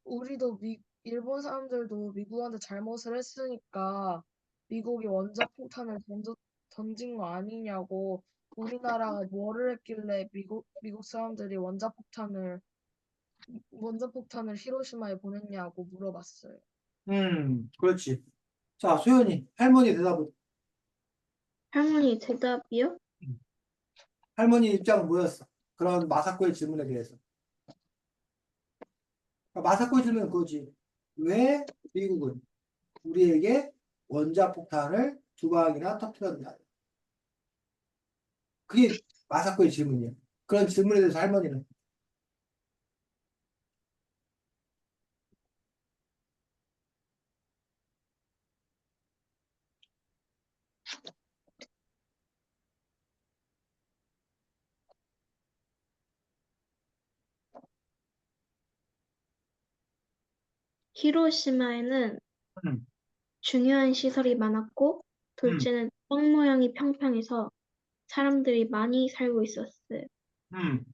우리도 일본 사람들도 미국한테 잘못을 했으니까 미국이 원자폭탄을 던진 거 아니냐고 우리나라가 뭐를 했길래 미국 사람들이 원자폭탄을 히로시마에 보냈냐고 물어봤어요. 그렇지. 자, 소연이, 할머니 대답은? 할머니 대답이요? 할머니 입장은 뭐였어? 그런 마사코의 질문에 대해서. 그러니까 마사코의 질문은 그거지. 왜 미국은 우리에게 원자폭탄을 두 방이나 터뜨렸냐? 그게 마사코의 질문이야. 그런 질문에 대해서 할머니는 히로시마에는 음, 중요한 시설이 많았고, 음, 둘째는 땅 모양이 평평해서 사람들이 많이 살고 있었어요. 음.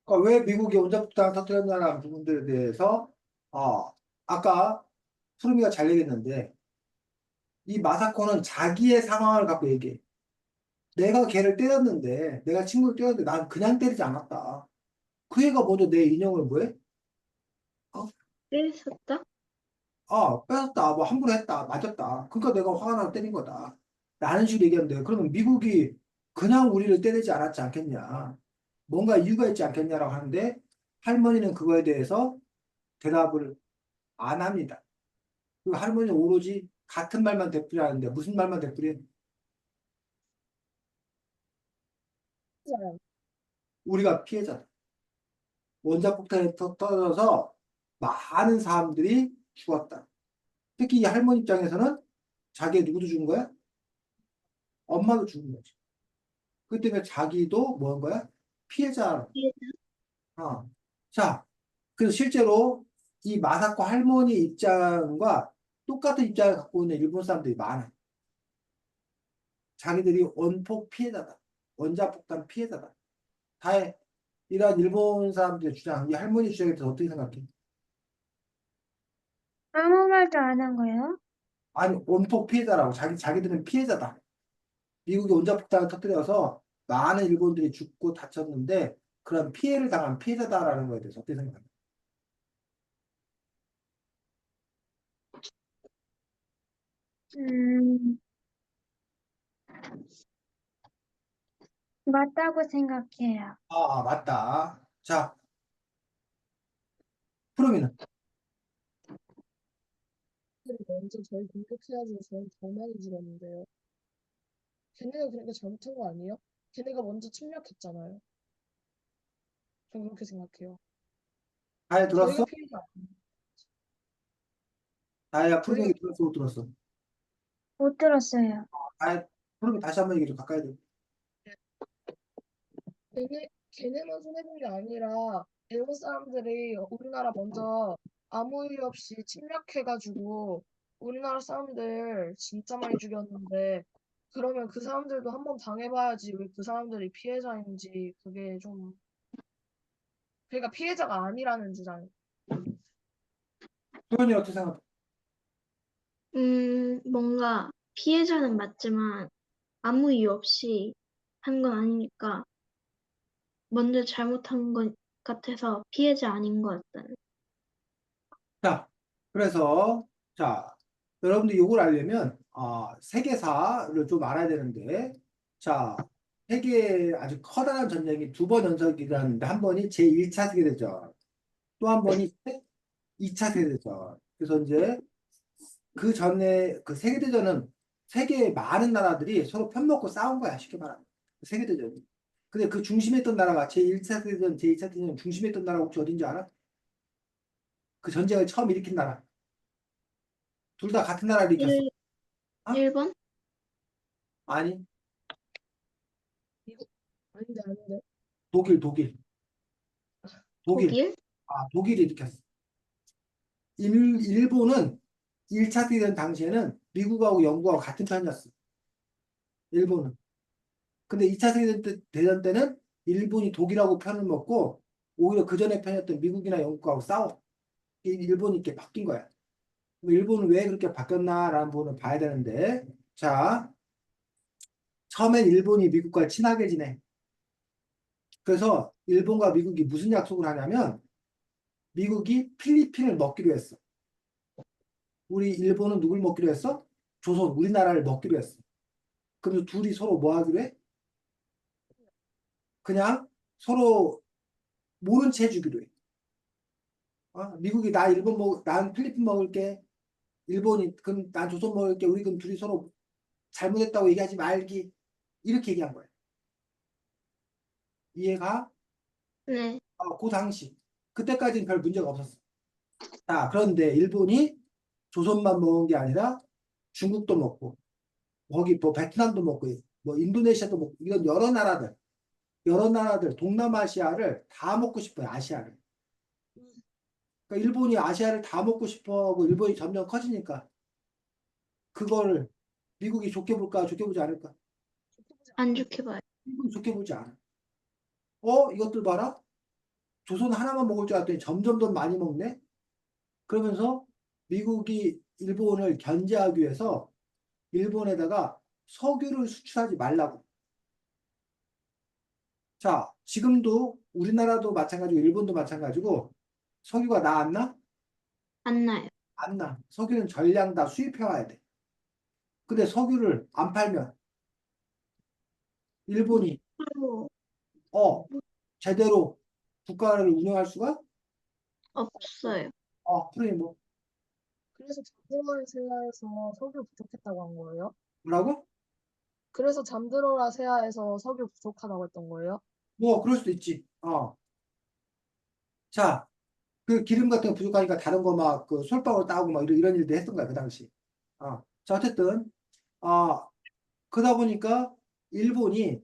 그러니까 왜 미국이 원자폭탄을 터뜨렸냐는 부분들에 대해서 아까 푸르미가 잘 얘기했는데 이 마사코는 자기의 상황을 갖고 얘기해. 내가 걔를 때렸는데 내가 친구를 때렸는데 난 그냥 때리지 않았다. 그 애가 먼저 내 인형을 뭐해? 어? 그랬었다? 뺏었다. 뭐 함부로 했다. 맞았다. 그러니까 내가 화가 나서 때린 거다. 라는 식으로 얘기하는데 그러면 미국이 그냥 우리를 때리지 않았지 않겠냐. 뭔가 이유가 있지 않겠냐라고 하는데 할머니는 그거에 대해서 대답을 안 합니다. 그 할머니는 오로지 같은 말만 되풀이하는데 무슨 말만 되풀이해? 맞아요. 우리가 피해자다. 원자폭탄이 터져서 많은 사람들이 죽었다. 특히 이 할머니 입장에서는 자기의 누구도 죽은 거야? 엄마도 죽은 거지. 그 때문에 자기도 뭐한 거야? 피해자. 어. 자, 그래서 실제로 이 마사코 할머니 입장과 똑같은 입장을 갖고 있는 일본 사람들이 많아. 자기들이 원폭 피해자다. 원자폭탄 피해자다. 다해. 이런 일본 사람들의 주장, 이 할머니 주장에 대해서 어떻게 생각해? 아무 말도 안 한 거예요? 아니, 원폭 피해자라고. 자기들은 피해자다. 미국이 원자폭탄을 터뜨려서 많은 일본들이 죽고 다쳤는데 그런 피해를 당한 피해자다라는 거에 대해서 어떻게 생각해? 음, 맞다고 생각해요. 맞다. 자, 프로미는 걔들이 먼저 저희 공격해가지고 저희 더 많이 죽었는데요. 걔네가 그러니까 잘못한 거 아니에요? 걔네가 먼저 침략했잖아요. 전 그렇게 생각해요. 다해 저희가 들었어? 피해자. 다해야 프로미 저희가 얘기 들었어, 못 들었어? 못 들었어요. 다해, 프로미 다시 한번 얘기 좀 가까이 들. 걔네만 손해본 게 아니라 일본 사람들이 우리나라 먼저 아무 이유 없이 침략해가지고 우리나라 사람들 진짜 많이 죽였는데 그러면 그 사람들도 한번 당해봐야지 왜 그 사람들이 피해자인지 그게 좀 그러니까 피해자가 아니라는 주장. 소연이 어떻게 생각해? 뭔가 피해자는 맞지만 아무 이유 없이 한 건 아니니까 먼저 잘못한 것 같아서 피해자 아닌 것 같다는. 자, 그래서, 자, 여러분들이 이걸 알려면, 세계사를 좀 알아야 되는데, 자, 세계 아주 커다란 전쟁이 두 번 연속이라는데, 한 번이 제1차 세계대전, 또 한 번이 2차 세계대전. 그래서 이제 그 전에 그 세계대전은 세계의 많은 나라들이 서로 편먹고 싸운 거야, 쉽게 말하면. 세계대전이. 근데 그 중심에 있던 나라가 제1차 세계대전, 제2차 세계대전 중심에 있던 나라가 혹시 어딘지 알아? 그 전쟁을 처음 일으킨 나라. 둘 다 같은 나라를 일으켰어. 일, 아? 일본? 아니, 미국 아닌데 아닌데. 독일. 독일. 독일? 독일이 일으켰어. 일본은 1차 세계대전 당시에는 미국하고 영국하고 같은 편이었어. 일본은. 근데 2차 세계대전 때는 일본이 독일하고 편을 먹고 오히려 그 전에 편이었던 미국이나 영국하고 싸워. 일본이 이렇게 바뀐 거야. 그럼 일본은 왜 그렇게 바뀌었나라는 부분을 봐야 되는데, 자, 처음엔 일본이 미국과 친하게 지내. 그래서 일본과 미국이 무슨 약속을 하냐면, 미국이 필리핀을 먹기로 했어. 우리 일본은 누굴 먹기로 했어? 조선, 우리나라를 먹기로 했어. 그럼 둘이 서로 뭐 하기로 해? 그냥 서로 모른 채 해주기로 해. 미국이 난 필리핀 먹을게. 일본이, 그럼 난 조선 먹을게. 우리 그럼 둘이 서로 잘못했다고 얘기하지 말기. 이렇게 얘기한 거야. 이해가? 네. 그 당시. 그때까지는 별 문제가 없었어. 자, 그런데 일본이 조선만 먹은 게 아니라 중국도 먹고, 거기 뭐 베트남도 먹고, 뭐 인도네시아도 먹고, 이런 여러 나라들, 동남아시아를 다 먹고 싶어요, 아시아를. 그러니까 일본이 아시아를 다 먹고 싶어 하고 일본이 점점 커지니까 그걸 미국이 좋게 볼까, 좋게 보지 않을까? 안 좋게 봐요. 미국이 좋게 보지 않아. 이것들 봐라. 조선 하나만 먹을 줄 알았더니 점점 더 많이 먹네. 그러면서 미국이 일본을 견제하기 위해서 일본에다가 석유를 수출하지 말라고. 자, 지금도 우리나라도 마찬가지고 일본도 마찬가지고 석유가 나 안 나? 안 나요. 안 나. 석유는 전량 다 수입해 와야 돼. 근데 석유를 안 팔면 일본이 그리고 제대로 국가를 운영할 수가 없어요. 그래 뭐 그래서 잠들어라 세아에서 석유 부족했다고 한 거예요? 뭐라고? 그래서 잠들어라 세아에서 석유 부족하다고 했던 거예요? 뭐 그럴 수도 있지. 자, 그 기름 같은 거 부족하니까 다른 거 막 그 솔방울 따고 막 이런 일도 했던 거야 그 당시. 자 어쨌든 그러다 보니까 일본이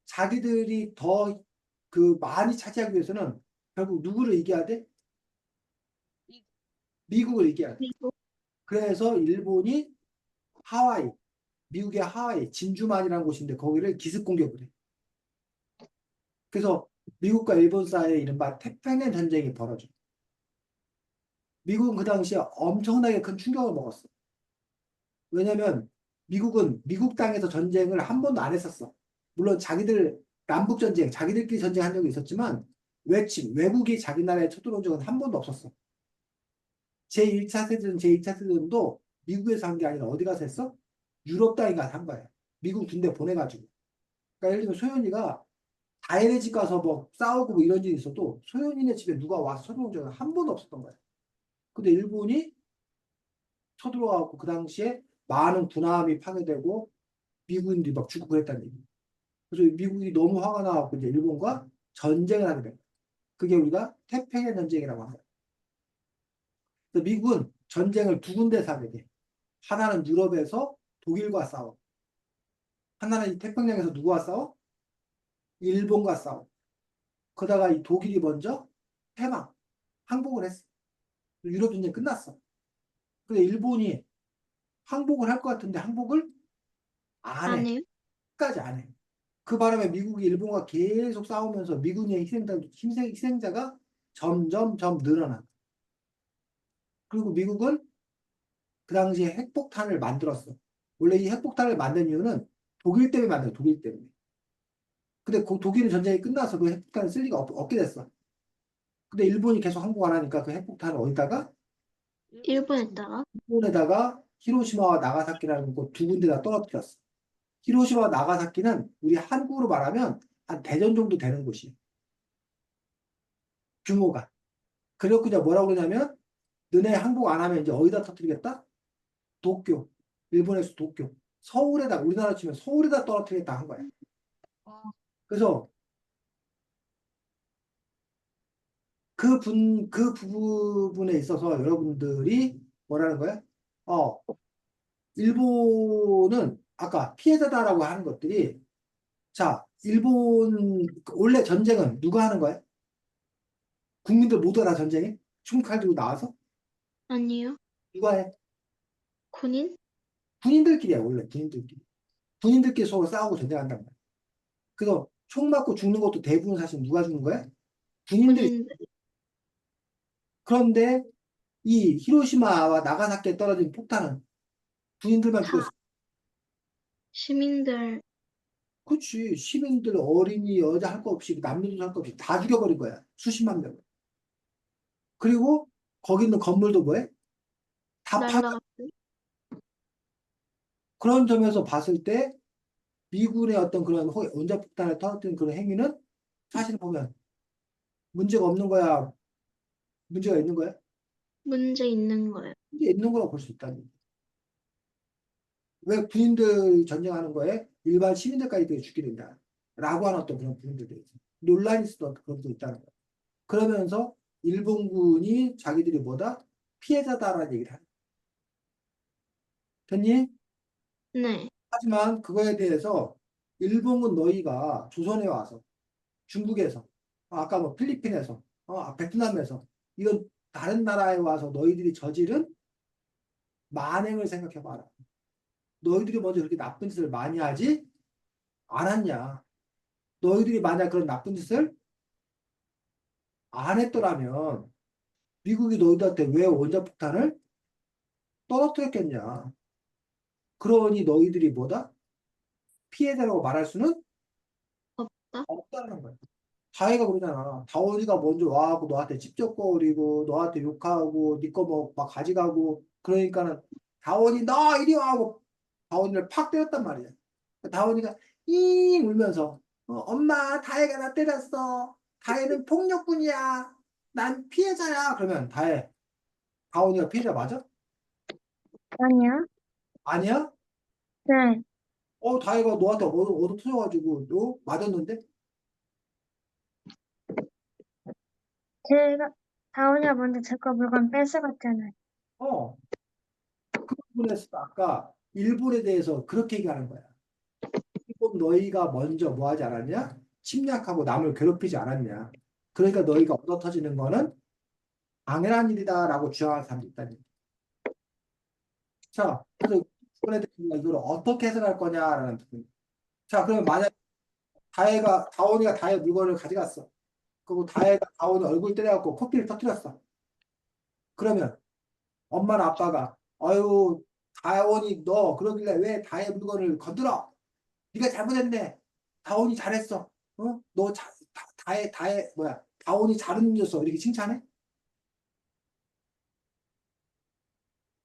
자기들이 더 그 많이 차지하기 위해서는 결국 누구를 이겨야 돼? 미국을 이겨야 돼. 그리고 그래서 일본이 하와이, 미국의 하와이, 진주만이라는 곳인데 거기를 기습 공격을 해. 그래서 미국과 일본 사이에 이른바 태평양 전쟁이 벌어져. 미국은 그 당시에 엄청나게 큰 충격을 먹었어. 왜냐면 미국은 미국 땅에서 전쟁을 한 번도 안 했었어. 물론 자기들 남북 전쟁, 자기들끼리 전쟁한 적이 있었지만 외국이 자기 나라에 쳐들어온 적은 한 번도 없었어. 제1차 세대든 제2차 세대도 미국에서 한 게 아니라 어디 가서 했어? 유럽 땅에 가서 한 거야. 미국 군대 보내가지고. 그러니까 예를 들면 소연이가 다혜네 집 가서 뭐 싸우고 뭐 이런 일이 있어도 소연이네 집에 누가 와서 쳐들어온 적은 한 번도 없었던 거야. 근데 일본이 쳐들어와갖고 그 당시에 많은 군함이 파괴되고 미국인들이 막 죽고 그랬다는 얘기. 그래서 미국이 너무 화가 나갖고 이제 일본과 전쟁을 하게 된 거야. 그게 우리가 태평양 전쟁이라고 합니다. 그래서 미국은 전쟁을 두 군데서 하게 돼. 하나는 유럽에서 독일과 싸워. 하나는 이 태평양에서 누구와 싸워? 일본과 싸워. 그러다가 이 독일이 먼저 항복을 했어. 유럽 전쟁 끝났어. 근데 일본이 항복을 할 것 같은데 항복을 안 안 해. 해요? 끝까지 안 해. 그 바람에 미국이 일본과 계속 싸우면서 미군의 희생자가 점점 늘어나. 그리고 미국은 그 당시에 핵폭탄을 만들었어. 원래 이 핵폭탄을 만든 이유는 독일 때문에 만들어, 독일 때문에. 근데 그 독일은 전쟁이 끝나서 그 핵폭탄을 쓸 리가 없게 됐어. 근데 일본이 계속 항복 안 하니까 그 핵폭탄을 어디다가? 일본에다가 일본에다가 히로시마와 나가사키라는 곳 두 군데다 떨어뜨렸어. 히로시마와 나가사키는 우리 한국으로 말하면 한 대전 정도 되는 곳이야. 규모가. 그래갖고 이제 뭐라고 그러냐면 너네 항복 안 하면 이제 어디다 터뜨리겠다? 도쿄. 일본에서 도쿄. 서울에다 우리나라 치면 서울에다 떨어뜨리겠다 한 거야. 아, 그래서 그 부분에 있어서 여러분들이 뭐라는 거야? 일본은 아까 피해자다라고 하는 것들이 자, 일본 원래 전쟁은 누가 하는 거야? 국민들 모두가 다 전쟁해? 총칼 들고 나와서? 아니요. 누가 해? 군인? 군인들끼리야, 원래 군인들끼리. 군인들끼리 서로 싸우고 전쟁한단 말이야. 그래서 총 맞고 죽는 것도 대부분 사실 누가 죽는 거야? 군인들이. 군인들. 그런데 이 히로시마와 나가사키에 떨어진 폭탄은 군인들만 다 죽었어. 시민들. 그렇지. 시민들, 어린이, 여자 할 거 없이 남녀노소 할 거 없이 다 죽여버린 거야. 수십만 명. 그리고 거기 있는 건물도 뭐해? 다 날라갔어요. 그런 점에서 봤을 때 미군의 어떤 그런 원자폭탄을 터뜨린 그런 행위는 사실 보면 문제가 없는 거야? 문제가 있는 거야? 문제 있는 거예요. 문제 있는 거라고 볼 수 있다는 얘기야. 왜 군인들 전쟁하는 거에 일반 시민들까지 죽게 된다. 라고 하는 어떤 그런 부분들이 있어. 논란이 있었던 그런 부분도 있다는 거야. 그러면서 일본군이 자기들이 뭐다? 피해자다라는 얘기를 하는 거야. 됐니? 네. 하지만 그거에 대해서 일본군 너희가 조선에 와서 중국에서 아까 뭐 필리핀에서 베트남에서 이런 다른 나라에 와서 너희들이 저지른 만행을 생각해봐라. 너희들이 먼저 그렇게 나쁜 짓을 많이 하지 않았냐? 너희들이 만약 그런 나쁜 짓을 안 했더라면 미국이 너희들한테 왜 원자폭탄을 떨어뜨렸겠냐? 그러니 너희들이 뭐다? 피해자라고 말할 수는 없다. 없다는 거야. 다혜가 그러잖아. 다원이가 먼저 와갖고 너한테 찝쩍거리고 너한테 욕하고 네 거 뭐 막 가져가고 그러니까는 다원이 너 이리 와 하고 다원이를 팍 때렸단 말이야. 다원이가 잉 울면서 엄마 다혜가 나 때렸어. 다혜는 폭력뿐이야. 난 피해자야. 그러면 다원이가 피해자 맞아? 아니요. 아니야? 네. 다혜가 너한테 얻어 터져가지고 너 맞았는데? 제가, 다운이가 먼저 제 거 물건 뺏어갔잖아요. 어. 그 부분에서 아까 일본에 대해서 그렇게 얘기하는 거야. 일본 너희가 먼저 뭐 하지 않았냐? 침략하고 남을 괴롭히지 않았냐? 그러니까 너희가 얻어 터지는 거는 당연한 일이다라고 주장하는 사람도 있다는 얘기. 자, 그래서 이번에 대해서 이걸 어떻게 해석할 거냐라는 부분. 자, 그러면 만약 다원이가 다혜 물건을 가져갔어. 그리고 다혜가 다원이 얼굴 때려갖고 코피를 터뜨렸어. 그러면 엄마나 아빠가 아유 다원이 너 그러길래 왜 다혜 물건을 건드려? 네가 잘못했네. 다원이 잘했어. 너 다혜 뭐야? 다원이 잘 움직였어. 이렇게 칭찬해?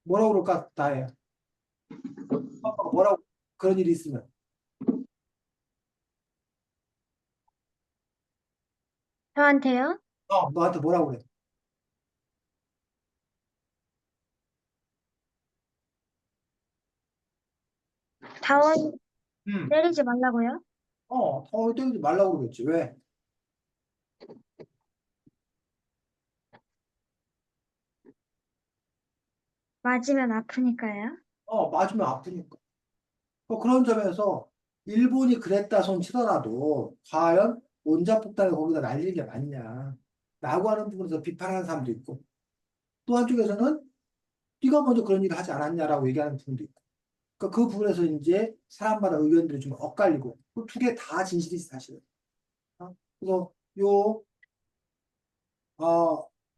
뭐라고 그럴까? 다혜. 아빠가 뭐라고 그런 일이 있으면 저한테요? 너한테 뭐라고 그래? 다원이 음. 때리지 말라고요? 다원이 때리지 말라고 그러겠지. 왜? 맞으면 아프니까요. 맞으면 아프니까. 그런 점에서 일본이 그랬다 손 치더라도 과연 원자폭탄을 거기다 날리는 게 맞냐? 라고 하는 부분에서 비판하는 사람도 있고 또 한쪽에서는 네가 먼저 그런 일을 하지 않았냐라고 얘기하는 부분도 있고 그러니까 그 부분에서 이제 사람마다 의견들이 좀 엇갈리고 그 두 개 다 진실이지 사실은. 그래서 요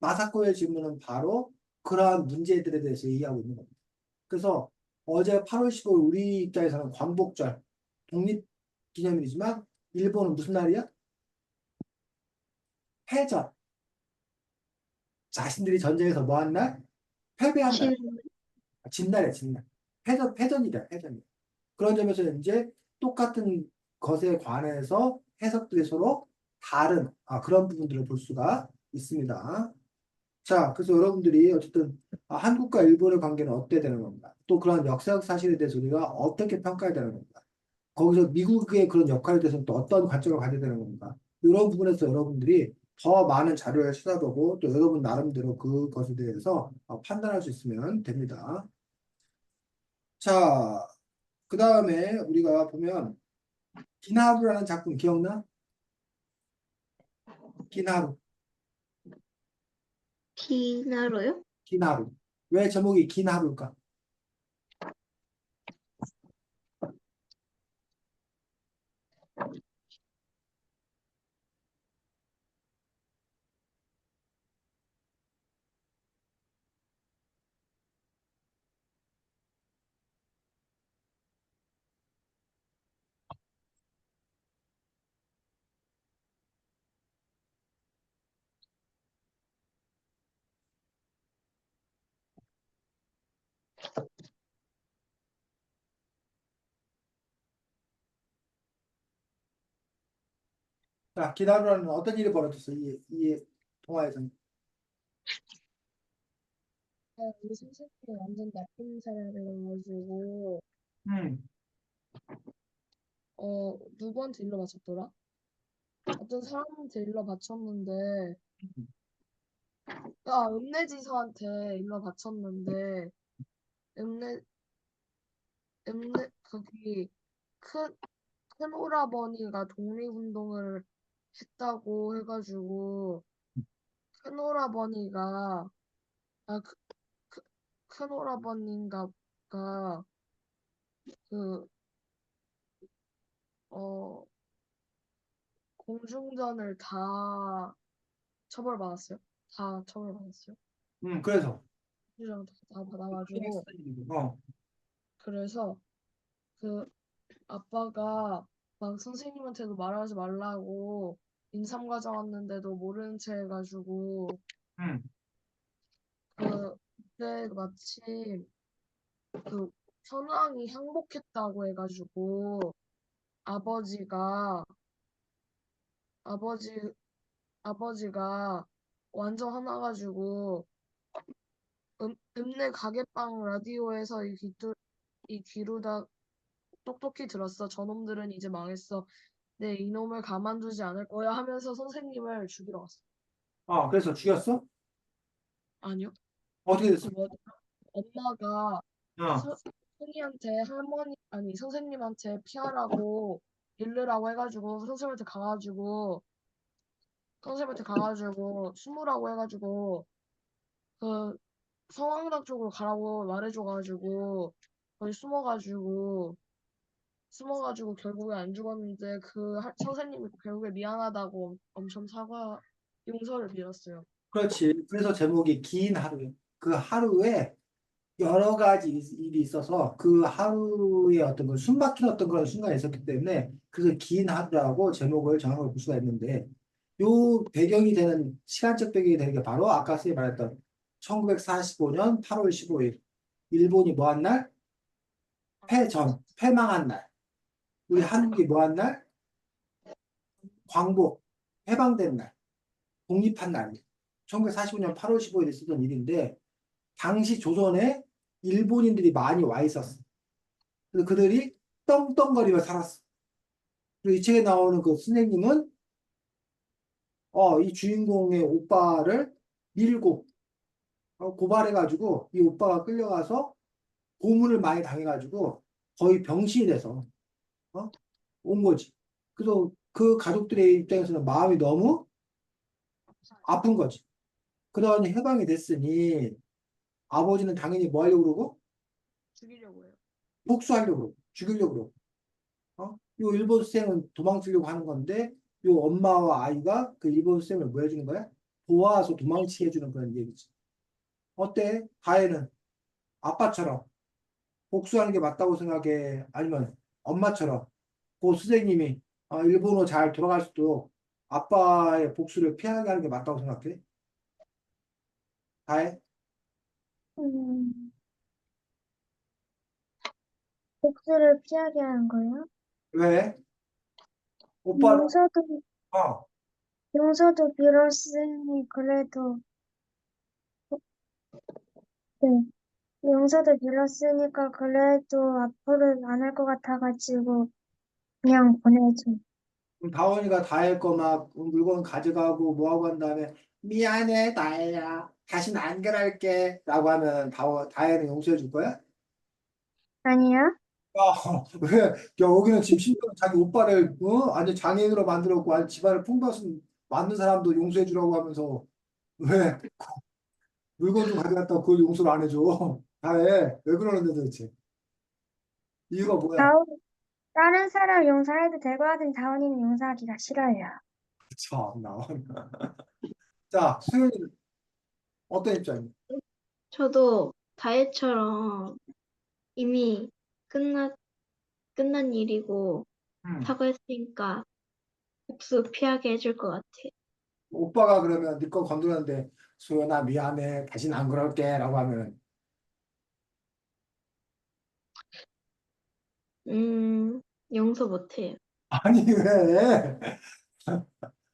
마사코의 질문은 바로 그러한 문제들에 대해서 얘기하고 있는 겁니다. 그래서 어제 8월 15일 우리 입장에서는 광복절 독립기념일이지만 일본은 무슨 날이야? 패전. 자신들이 전쟁에서 뭐 한 날? 패배한 날. 진, 진날이야, 진날. 패전이다, 패전이야. 그런 점에서 이제 똑같은 것에 관해서 해석들이 서로 다른 그런 부분들을 볼 수가 있습니다. 자, 그래서 여러분들이 어쨌든 한국과 일본의 관계는 어떻게 되는 건가? 또 그런 역사적 사실에 대해서 우리가 어떻게 평가해야 되는 건가? 거기서 미국의 그런 역할에 대해서는 또 어떤 관점을 가져야 되는 건가? 이런 부분에서 여러분들이 더 많은 자료를 찾아보고 또 여러분 나름대로 그것에 대해서 판단할 수 있으면 됩니다. 자, 그 다음에 우리가 보면 기나루라는 작품 기억나? 기나루, 기나로요? 기나루. 왜 제목이 기나루일까? 자, 기나루라는 어떤 일이 벌어졌어? 이 동화에서는. 우리 선생님이 완전 나쁜 사람이라가지고 음. 누구한테 일러 바쳤더라? 어떤 사람한테 일러 바쳤는데 읍내지사한테 일러 바쳤는데 읍내 거기 큰 오라버니가 독립운동을 했다고 해가지고 큰 오라버니가 아, 그, 큰 오라버니인가가 그, 어, 공중전을 다 처벌받았어요. 다 처벌받았어요. 그래서. 공중전 다 받아가지고, 어, 그래서 그 아빠가 막 선생님한테도 말하지 말라고 인삼 가져왔는데도 모르는 채 해가지고, 음, 그때 마침 그 현황이 항복했다고 해가지고 아버지가 아버지 아버지가 완전 화나가지고 읍내 가게방 라디오에서 이 귀로다 똑똑히 들었어. 저놈들은 이제 망했어. 내 이놈을 가만두지 않을 거야 하면서 선생님을 죽이러 갔어. 그래서 죽였어? 아니요. 어떻게 그 됐어? 뭐 엄마가 어, 승희한테 할머니 아니 선생님한테 피하라고 잃으라고 해가지고 선생님한테 가가지고 숨으라고 해가지고 그 성황당 쪽으로 가라고 말해줘가지고 거기 숨어가지고 결국에 안 죽었는데 선생님이 결국에 미안하다고 엄청 용서를 빌었어요. 그렇지. 그래서 제목이 긴 하루. 그 하루에 여러 가지 일이 있어서 그 하루에 어떤 그 숨막힌 어떤 그런 순간이 있었기 때문에 그래서 긴 하루라고 제목을 정한 걸 볼 수가 있는데 요 배경이 되는 시간적 배경이 되는 게 바로 아까 선생님이 말했던 1945년 8월 15일 일본이 뭐한 날? 패망한 날. 우리 한국이 뭐한 날? 광복, 해방된 날, 독립한 날. 1945년 8월 15일에 있었던 일인데 당시 조선에 일본인들이 많이 와 있었어. 그래서 그들이 떵떵거리며 살았어. 그리고 이 책에 나오는 그 선생님은 이 주인공의 오빠를 밀고 고발해가지고 이 오빠가 끌려가서 고문을 많이 당해가지고 거의 병신이 돼서 어? 온 거지. 그래서 그 가족들의 입장에서는 마음이 너무 아픈 거지. 그러니 해방이 됐으니 아버지는 당연히 뭐 하려고 그러고 죽이려고 해요. 복수하려고 그러고 죽이려고 그러고 요 일본 수생은 도망치려고 하는 건데 요 엄마와 아이가 그 일본 수생을 뭐 해주는 거야? 도와서 도망치게 해주는 그런 얘기지. 어때? 가해는 아빠처럼 복수하는 게 맞다고 생각해? 아니면 엄마처럼 그 선생님이 일본으로 잘 돌아갈 수도 있도록 아빠의 복수를 피하게 하는 게 맞다고 생각해? 가해? 음, 복수를 피하게 하는 거예요? 왜? 오빠는 용서도, 어, 용서도 빌었으니 그래도, 네. 용서도 빌었으니까 그래도 앞으로는 안 할 것 같아가지고 그냥 보내줘. 그럼 다원이가 다혜 거막 물건 가져가고 뭐하고 한 다음에 미안해 다혜야 다신 안 그럴게 라고 하면 다혜는 용서해 줄 거야? 아니야? 왜? 야, 여기는 지금 심지어 자기 오빠를 완전 장애인으로 만들었고 아주 집안을 풍부한 만든 사람도 용서해 주라고 하면서 왜 물건 좀 가져갔다고 그걸 용서를 안 해줘? 다혜 왜 그러는데 도대체 이유가 뭐야? 다운, 다른 사람 용서해도 되고 하더니 다운이는 용서하기가 싫어요. 참 나와. 자 수현이는 어떤 입장이야? 저도 다혜처럼 이미 끝난 일이고 음. 사과했으니까 복수 피하게 해줄 것 같아. 오빠가 그러면 네 거 건드렸는데 수연아 미안해 다시는 안 그럴게 라고 하면 용서 못해요. 아니 왜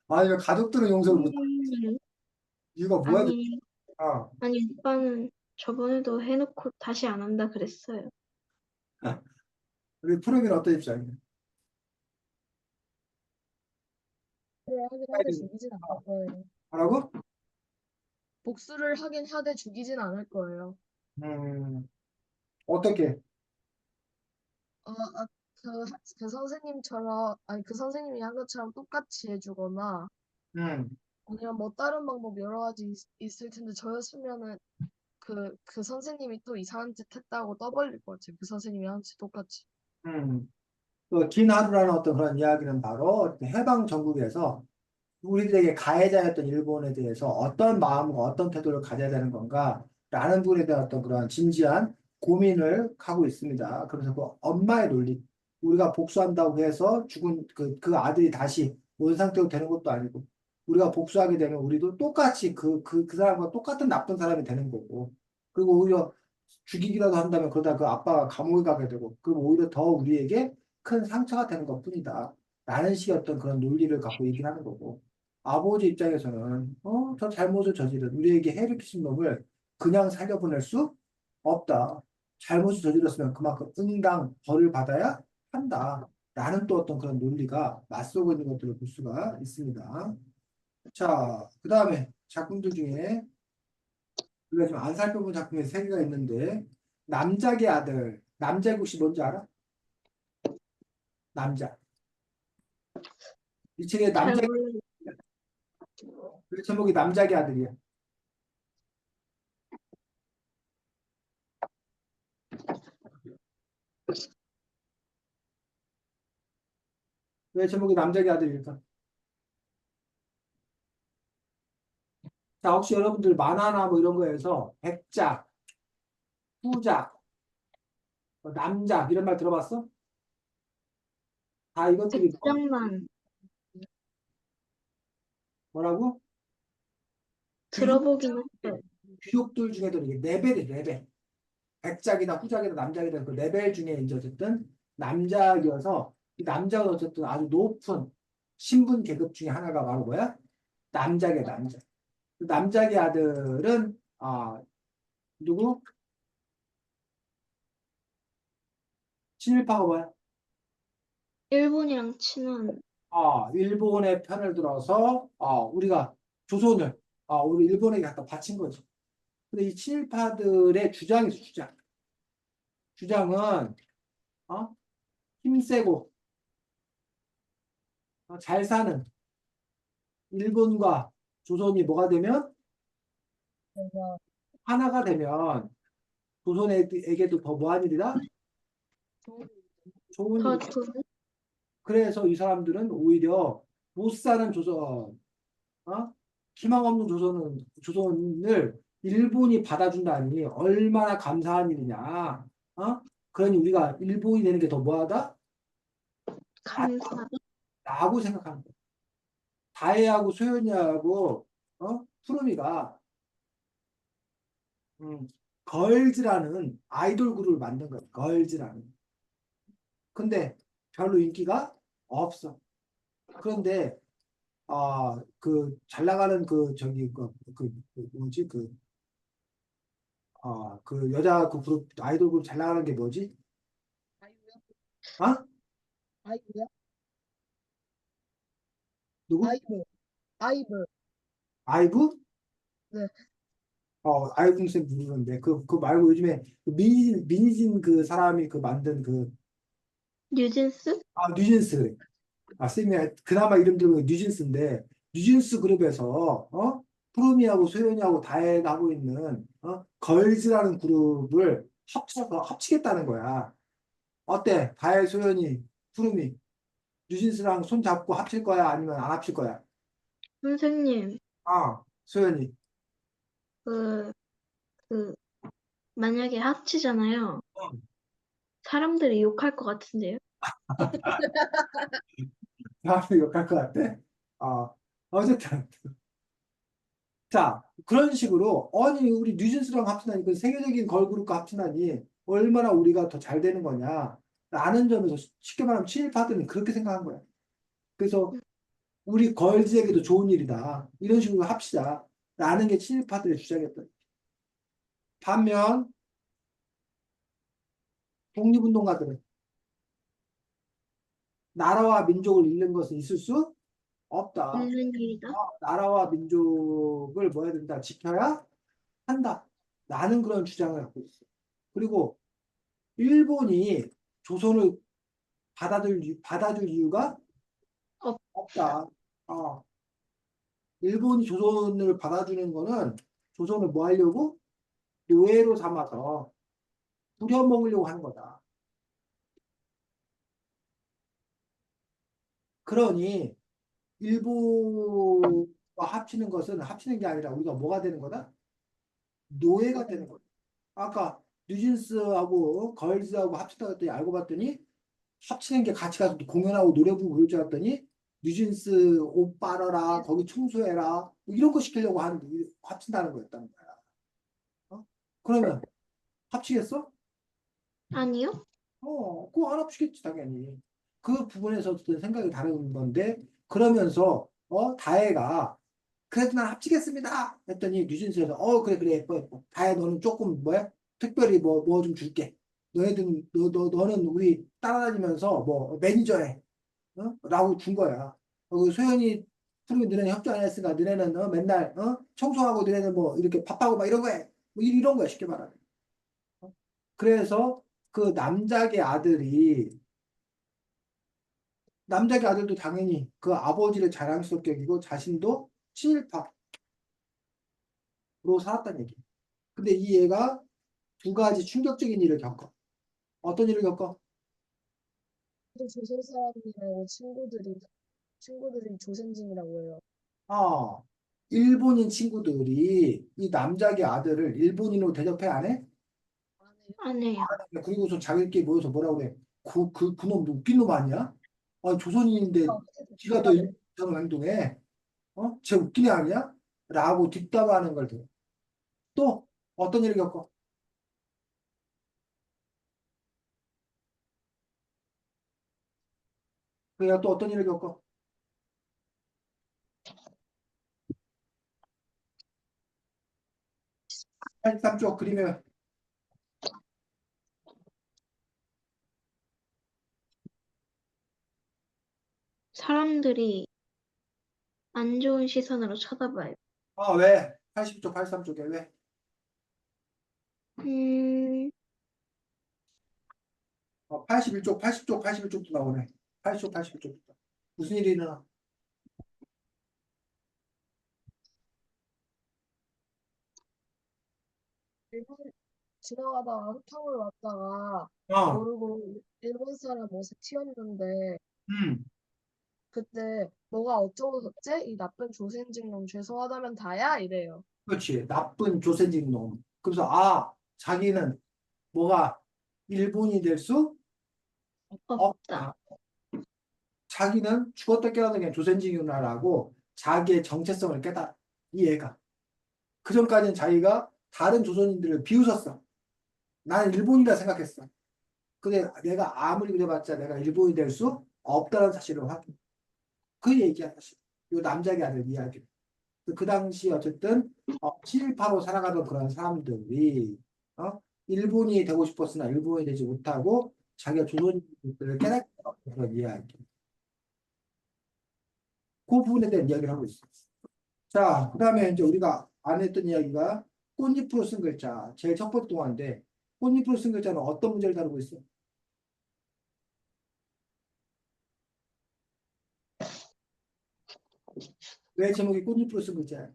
아니 왜 가족들은 용서를 못 음, 이유가 뭐야 도대체? 아니, 아, 아니, 오빠는 저번에도 해놓고 다시 안 한다 그랬어요. 우리 프로미는 어떤 입장이야? 하긴 하되 죽이진 않을 거예요. 뭐라고? 복수를 하긴 하되 죽이진 않을 거예요. 어떻게? 그 선생님처럼, 아니, 그 선생님이 한 것처럼 똑같이 해주거나, 음, 아니면 뭐 다른 방법 여러 가지 있을 텐데, 저였으면은 그 선생님이 또 이상한 짓 했다고 떠벌릴 거지. 그 선생님이 한 짓 똑같이. 긴 하루라는 어떤 그런 이야기는 바로 해방 전국에서 우리들에게 가해자였던 일본에 대해서 어떤 마음과 어떤 태도를 가져야 되는 건가 라는 부분에 대한 어떤 그런 진지한 고민을 하고 있습니다. 그래서 그 엄마의 논리, 우리가 복수한다고 해서 죽은 그 아들이 다시 원상태로 되는 것도 아니고, 우리가 복수하게 되면 우리도 똑같이 그 사람과 똑같은 나쁜 사람이 되는 거고, 그리고 오히려 죽이기라도 한다면 그러다 그 아빠가 감옥에 가게 되고, 그럼 오히려 더 우리에게 큰 상처가 되는 것 뿐이다 라는 식의 어떤 그런 논리를 갖고 얘기를 하는 거고, 아버지 입장에서는 저 잘못을 저지른 우리에게 해를 끼친 놈을 그냥 살려보낼 수 없다. 잘못을 저질렀으면 그만큼 응당 벌을 받아야 한다. 라는 또 어떤 그런 논리가 맞서고 있는 것들을 볼 수가 있습니다. 자, 그 다음에 작품들 중에 우리가 지금 안 살펴본 작품이 세 개가 있는데, 남작의 아들, 남작 혹시 뭔지 알아? 남작. 이 책의 잘 남작, 몰라요. 그 제목이 남작의 아들이야. 왜 제목이 남작의 아들일까? 자, 혹시 여러분들 만화나 뭐 이런 거에서 백작, 후작, 남작 이런 말 들어봤어? 다 이것들이 백장만 뭐라고? 귀족, 들어보긴 했어요. 귀족들 중에도 이게 레벨이 레벨. 백작이나 후작이나 남작이나 그 레벨 중에 이제 어쨌든 남작이어서 이 남작은 어쨌든 아주 높은 신분 계급 중에 하나가 바로 뭐야? 남작의 남작. 그 남작의 아들은 누구? 친일파가 뭐야? 일본이랑 친한 일본의 편을 들어서 우리가 조선을 우리 일본에게 갖다 바친 거지. 근데 이 친일파들의 주장이죠, 주장. 주장은 힘세고 잘 사는 일본과 조선이 뭐가 되면 그래서 하나가 되면 조선에게도 더 뭐한 일이다? 좋은 좋은 더 일이다. 좋은 그래서 이 사람들은 오히려 못 사는 조선, 희망 없는 조선을 일본이 받아준다니 얼마나 감사한 일이냐. 그러니 우리가 일본이 되는 게 더 뭐하다? 감사. 라고 생각하는 거야. 다혜하고 소연이하고 푸르미가 음, 걸즈라는 아이돌 그룹을 만든 거야. 걸즈라는. 근데 별로 인기가 없어. 그런데 그 잘 나가는 그 저기 그 뭐지 그 여자 그 그룹 아이돌 그룹 잘 나가는 게 뭐지? 아이유야? 아? 아이유야? 누구? 아이브. 아이브. 아이브? 네. 아이브 쌤 부르는데 그 말고 요즘에 그 민희진 그 사람이 그 만든 뉴진스? 뉴진스. 쌤이 그나마 이름 들으면 뉴진스인데, 뉴진스 그룹에서 푸르미하고 소연이하고 다혜가 하고 있는 걸즈라는 그룹을 합치겠다는 거야. 어때? 다혜, 소연이, 푸르미, 뉴진스랑 손 잡고 합칠 거야? 아니면 안 합칠 거야? 선생님, 소연이. 그, 그, 만약에 합치잖아요. 어, 사람들이 욕할 것 같은데요? 다음에 욕할 것 같아? 어쨌든. 자, 그런 식으로, 아니, 우리 뉴진스랑 합치다니, 그 세계적인 걸그룹과 합치다니, 얼마나 우리가 더 잘 되는 거냐, 라는 점에서 쉽게 말하면 친일파들은 그렇게 생각한 거야. 그래서 우리 걸즈에게도 좋은 일이다. 이런 식으로 합시다. 라는 게 친일파들의 주장이었던. 반면, 독립운동가들은 나라와 민족을 잃는 것은 있을 수 없다. 없는 일이다. 나라와 민족을 뭐 해야 된다? 지켜야 한다. 라는 그런 주장을 갖고 있어. 그리고 일본이 조선을 받아줄 이유가 없, 없다. 일본이 조선을 받아주는 거는 조선을 뭐 하려고? 노예로 삼아서 부려먹으려고 하는 거다. 그러니 일본과 합치는 것은 합치는 게 아니라 우리가 뭐가 되는 거다? 노예가 되는 거다. 아까 뉴진스하고 걸즈하고 합치다 했더니 알고 봤더니 합치는 게 같이 가서 공연하고 노래 부르고 그럴 줄 알았더니 뉴진스 옷 빨아라 거기 청소해라 뭐 이런 거 시키려고 하는 합친다는 거였다는 거야. 어? 그러면 합치겠어? 아니요? 그거 안 합치겠지 당연히. 그 부분에서 어떤 생각이 다른 건데 그러면서 다혜가 그래도 난 합치겠습니다 했더니 뉴진스에서 그래 그래 예뻐 예뻐 다혜 너는 조금 뭐야 특별히 뭐 좀 줄게 너희들 너는 우리 따라다니면서 뭐 매니저해 라고 준 거야. 소연이 프로그램 너네는 협조 안 했으니까 너네는 맨날 청소하고 너네는 뭐 이렇게 밥하고 막 이런 거 해. 뭐 이런 거야 쉽게 말하면. 그래서 그 남자의 아들도 당연히 그 아버지를 자랑스럽게 여기고 자신도 친일파로 살았다는 얘기. 근데 이 얘가 두 가지 충격적인 일을 겪어. 어떤 일을 겪어? 또 조선 사람이라고 친구들이 조선진이라고 해요. 아, 일본인 친구들이 이 남자의 아들을 일본인으로 대접해 안 해? 안 해요. 안 해요. 그리고서 자기들끼리 모여서 뭐라고 그래? 그놈 웃긴 놈 아니야? 조선인인데 지가 더 이상한 행동해. 쟤 웃긴 애 아니야? 라고 뒷담화하는 걸 들. 또 어떤 일을 겪어? 그래야 또 어떤 일을 겪어? 83쪽 그림에 사람들이 안 좋은 시선으로 쳐다봐요. 왜? 80쪽, 83쪽에 왜? 음, 81쪽, 80쪽, 81쪽도 나오네. 80쪽, 81쪽도. 무슨 일이 일어나? 일본 지나가다가 흙탕물 왔다가 어, 모르고 일본 사람 옷에 튀었는데 음, 그때 뭐가 어쩌고 저쩌지? 이 나쁜 조센징 놈 죄송하다면 다야? 이래요. 그렇지. 나쁜 조센진 놈. 그래서 자기는 뭐가 일본이 될 수 없다. 없다. 자기는 죽었다 깨어나서 그냥 조센징이구나라고 자기의 정체성을 깨달아. 이 애가. 그전까지는 자기가 다른 조선인들을 비웃었어. 나는 일본이라 생각했어. 근데 내가 아무리 그래봤자 내가 일본이 될 수 없다는 사실을 확인. 그 얘기야 사실. 이 남자에게 하는 이야기. 그 당시 어쨌든 친일파로 살아가던 그런 사람들이 일본이 되고 싶었으나 일본이 되지 못하고 자기가 조선인들을 깨닫게 된 그런 이야기. 그 부분에 대한 이야기를 하고 있어. 자, 그다음에 이제 우리가 안 했던 이야기가 꽃잎으로 쓴 글자. 제일 첫 번째 동화인데 꽃잎으로 쓴 글자는 어떤 문제를 다루고 있어? 왜 제목이 꽃잎으로 쓴 글자야?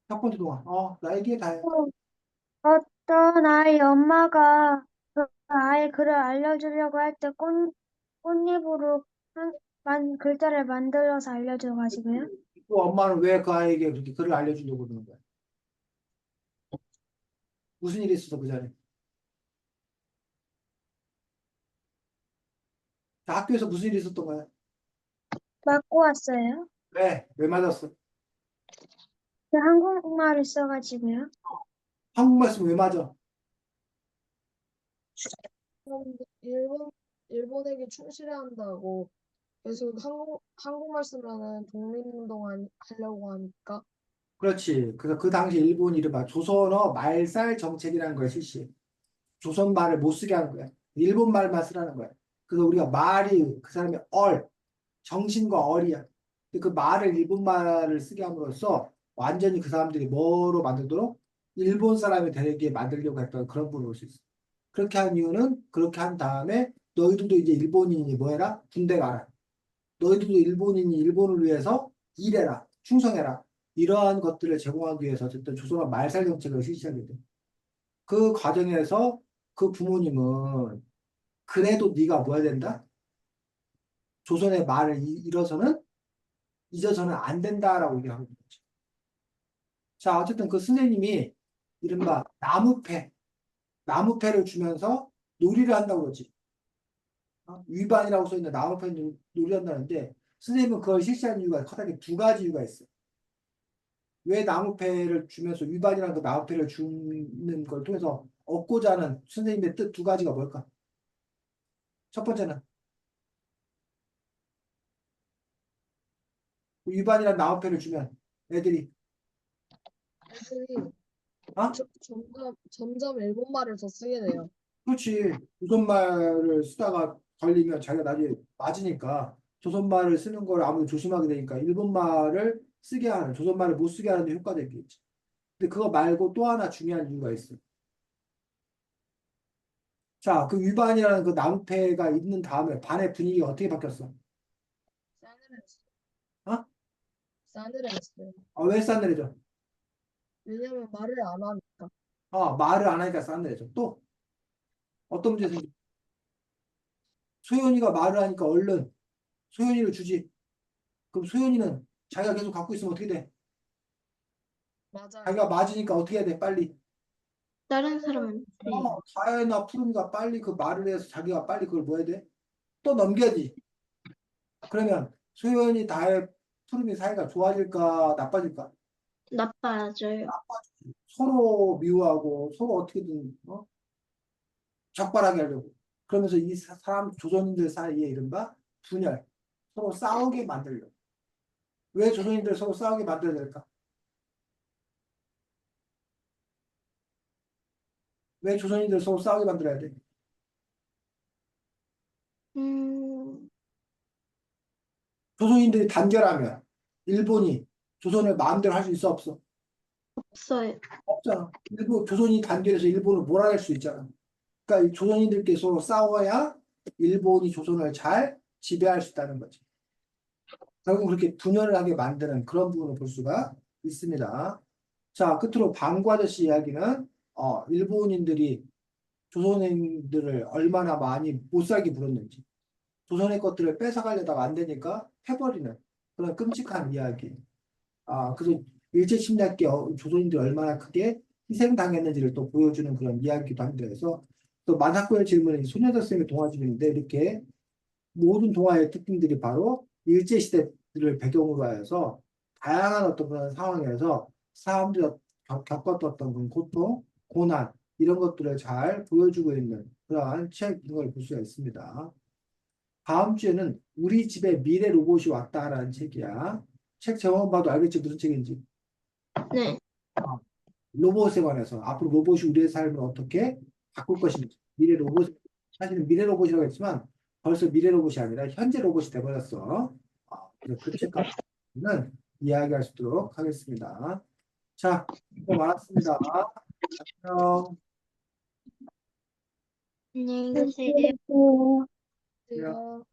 첫 번째 동화. 나에게 다 해. 어떤 아이 엄마가 그 아이 글을 알려주려고 할 때 꽃잎으로 글자를 만들어서 알려줘가지고요. 그 엄마는 왜 그 아이에게 그렇게 글을 알려주려고 그러는 거야? 무슨 일이 있어서 그 자리에? 자, 학교에서 무슨 일이 있었던 거야? 맞고 왔어요. 왜? 왜 맞았어? 그 한국말을 써가지고요. 한국말 쓰면 왜 맞아? 그런데 일본에게 충실해야 한다고 계속 한국말 쓰면은 독립운동 하려고 하니까 그렇지. 그래서 그 당시 일본 이른바 조선어 말살 정책이라는 걸 실시해. 조선 말을 못 쓰게 하는 거야. 일본 말만 쓰라는 거야. 그래서 우리가 말이 그 사람의 정신과 얼이야. 근데 그 말을 일본 말을 쓰게 함으로써 완전히 그 사람들이 뭐로 만들도록 일본 사람이 되게 만들려고 했던 그런 부분을 볼 수 있어. 그렇게 한 이유는 그렇게 한 다음에 너희들도 이제 일본인이 뭐 해라? 군대 가라. 너희들도 일본인이 일본을 위해서 일해라. 충성해라. 이러한 것들을 제공하기 위해서 어쨌든 조선은 말살 정책을 실시하게 돼. 그 과정에서 그 부모님은 그래도 네가 뭐 해야 된다? 조선의 말을 잊어서는 안 된다라고 얘기하고 있는 거죠. 자, 어쨌든 그 선생님이 이른바 나무패를 주면서 놀이를 한다고 그러지. 위반이라고 써있는 나무패 놀이를 한다는데 선생님은 그걸 실시한 이유가 커다랗게 두 가지 이유가 있어. 왜 나무패를 주면서 위반이라는 그 나무패를 주는 걸 통해서 얻고자 하는 선생님의 뜻 두 가지가 뭘까? 첫 번째는 위반이라는 나무패를 주면 애들이 애들이 어? 점점 일본말을 더 쓰게 돼요. 그렇지. 조선말을 쓰다가 걸리면 자기가 나중에 맞으니까 조선말을 쓰는 걸 아무래도 조심하게 되니까 일본말을 쓰게 하는, 조선말을 못 쓰게 하는 데 효과가 있겠지. 근데 그거 말고 또 하나 중요한 이유가 있어. 자, 그 위반이라는 그 낭패가 있는 다음에 반의 분위기가 어떻게 바뀌었어? 싸늘해졌어요. 어? 싸늘해졌어요. 왜 싸늘해져? 왜냐면 말을 안 하니까. 말을 안 하니까 싸늘해져. 또 어떤 문제 생겨? 소연이가 말을 하니까 얼른 소연이를 주지. 그럼 소연이는 자기가 계속 갖고 있으면 어떻게 돼? 맞아요. 자기가 맞으니까 어떻게 해야 돼? 빨리. 다른 사람한테 다혜나 푸른이가 빨리 그 말을 해서 자기가 빨리 그걸 뭐 해야 돼? 또 넘겨야지. 그러면 소연이 다혜 푸른이 사이가 좋아질까 나빠질까? 나빠져요. 서로 미워하고 서로 어떻게든 적발하게 하려고. 그러면서 이 사람 조선인들 사이에 이른바 분열, 서로 싸우게 만들려고. 왜 조선인들 서로 싸우게 만들어야 될까? 왜 조선인들 서로 싸우게 만들어야 돼? 음, 조선인들이 단결하면 일본이 조선을 마음대로 할 수 있어 없어? 없어요. 없잖아. 조선이 단결해서 일본을 몰아낼 수 있잖아. 그러니까 이 조선인들끼리 서로 싸워야 일본이 조선을 잘 지배할 수 있다는 거지. 결국 그렇게 분열을 하게 만드는 그런 부분을 볼 수가 있습니다. 자, 끝으로 방구 아저씨 이야기는 일본인들이 조선인들을 얼마나 많이 못살게 부렸는지, 조선의 것들을 뺏어가려다가 안 되니까 해버리는 그런 끔찍한 이야기. 그래서 일제침략 때 조선인들이 얼마나 크게 희생당했는지를 또 보여주는 그런 이야기도 한데, 그래서 또 만학구의 질문은 손여자 쌤의 동화집인데, 이렇게 모든 동화의 특징들이 바로 일제시대를 배경으로 하여서 다양한 어떤 그런 상황에서 사람들이 겪었던 그런 고통, 고난, 이런 것들을 잘 보여주고 있는 그러한 책인 걸 볼 수가 있습니다. 다음 주에는 우리 집에 미래 로봇이 왔다라는 책이야. 책 제목만 봐도 알겠지 무슨 책인지. 네. 로봇에 관해서 앞으로 로봇이 우리의 삶을 어떻게 바꿀 것인지. 미래 로봇, 사실은 미래 로봇이라고 했지만 벌써 미래 로봇이 아니라 현재 로봇이 돼버렸어. 그래서 그 책과는 이야기할 수 있도록 하겠습니다. 자, 수고 많았습니다. 안녕. 안녕히 계세요. 또 안녕. 그래요.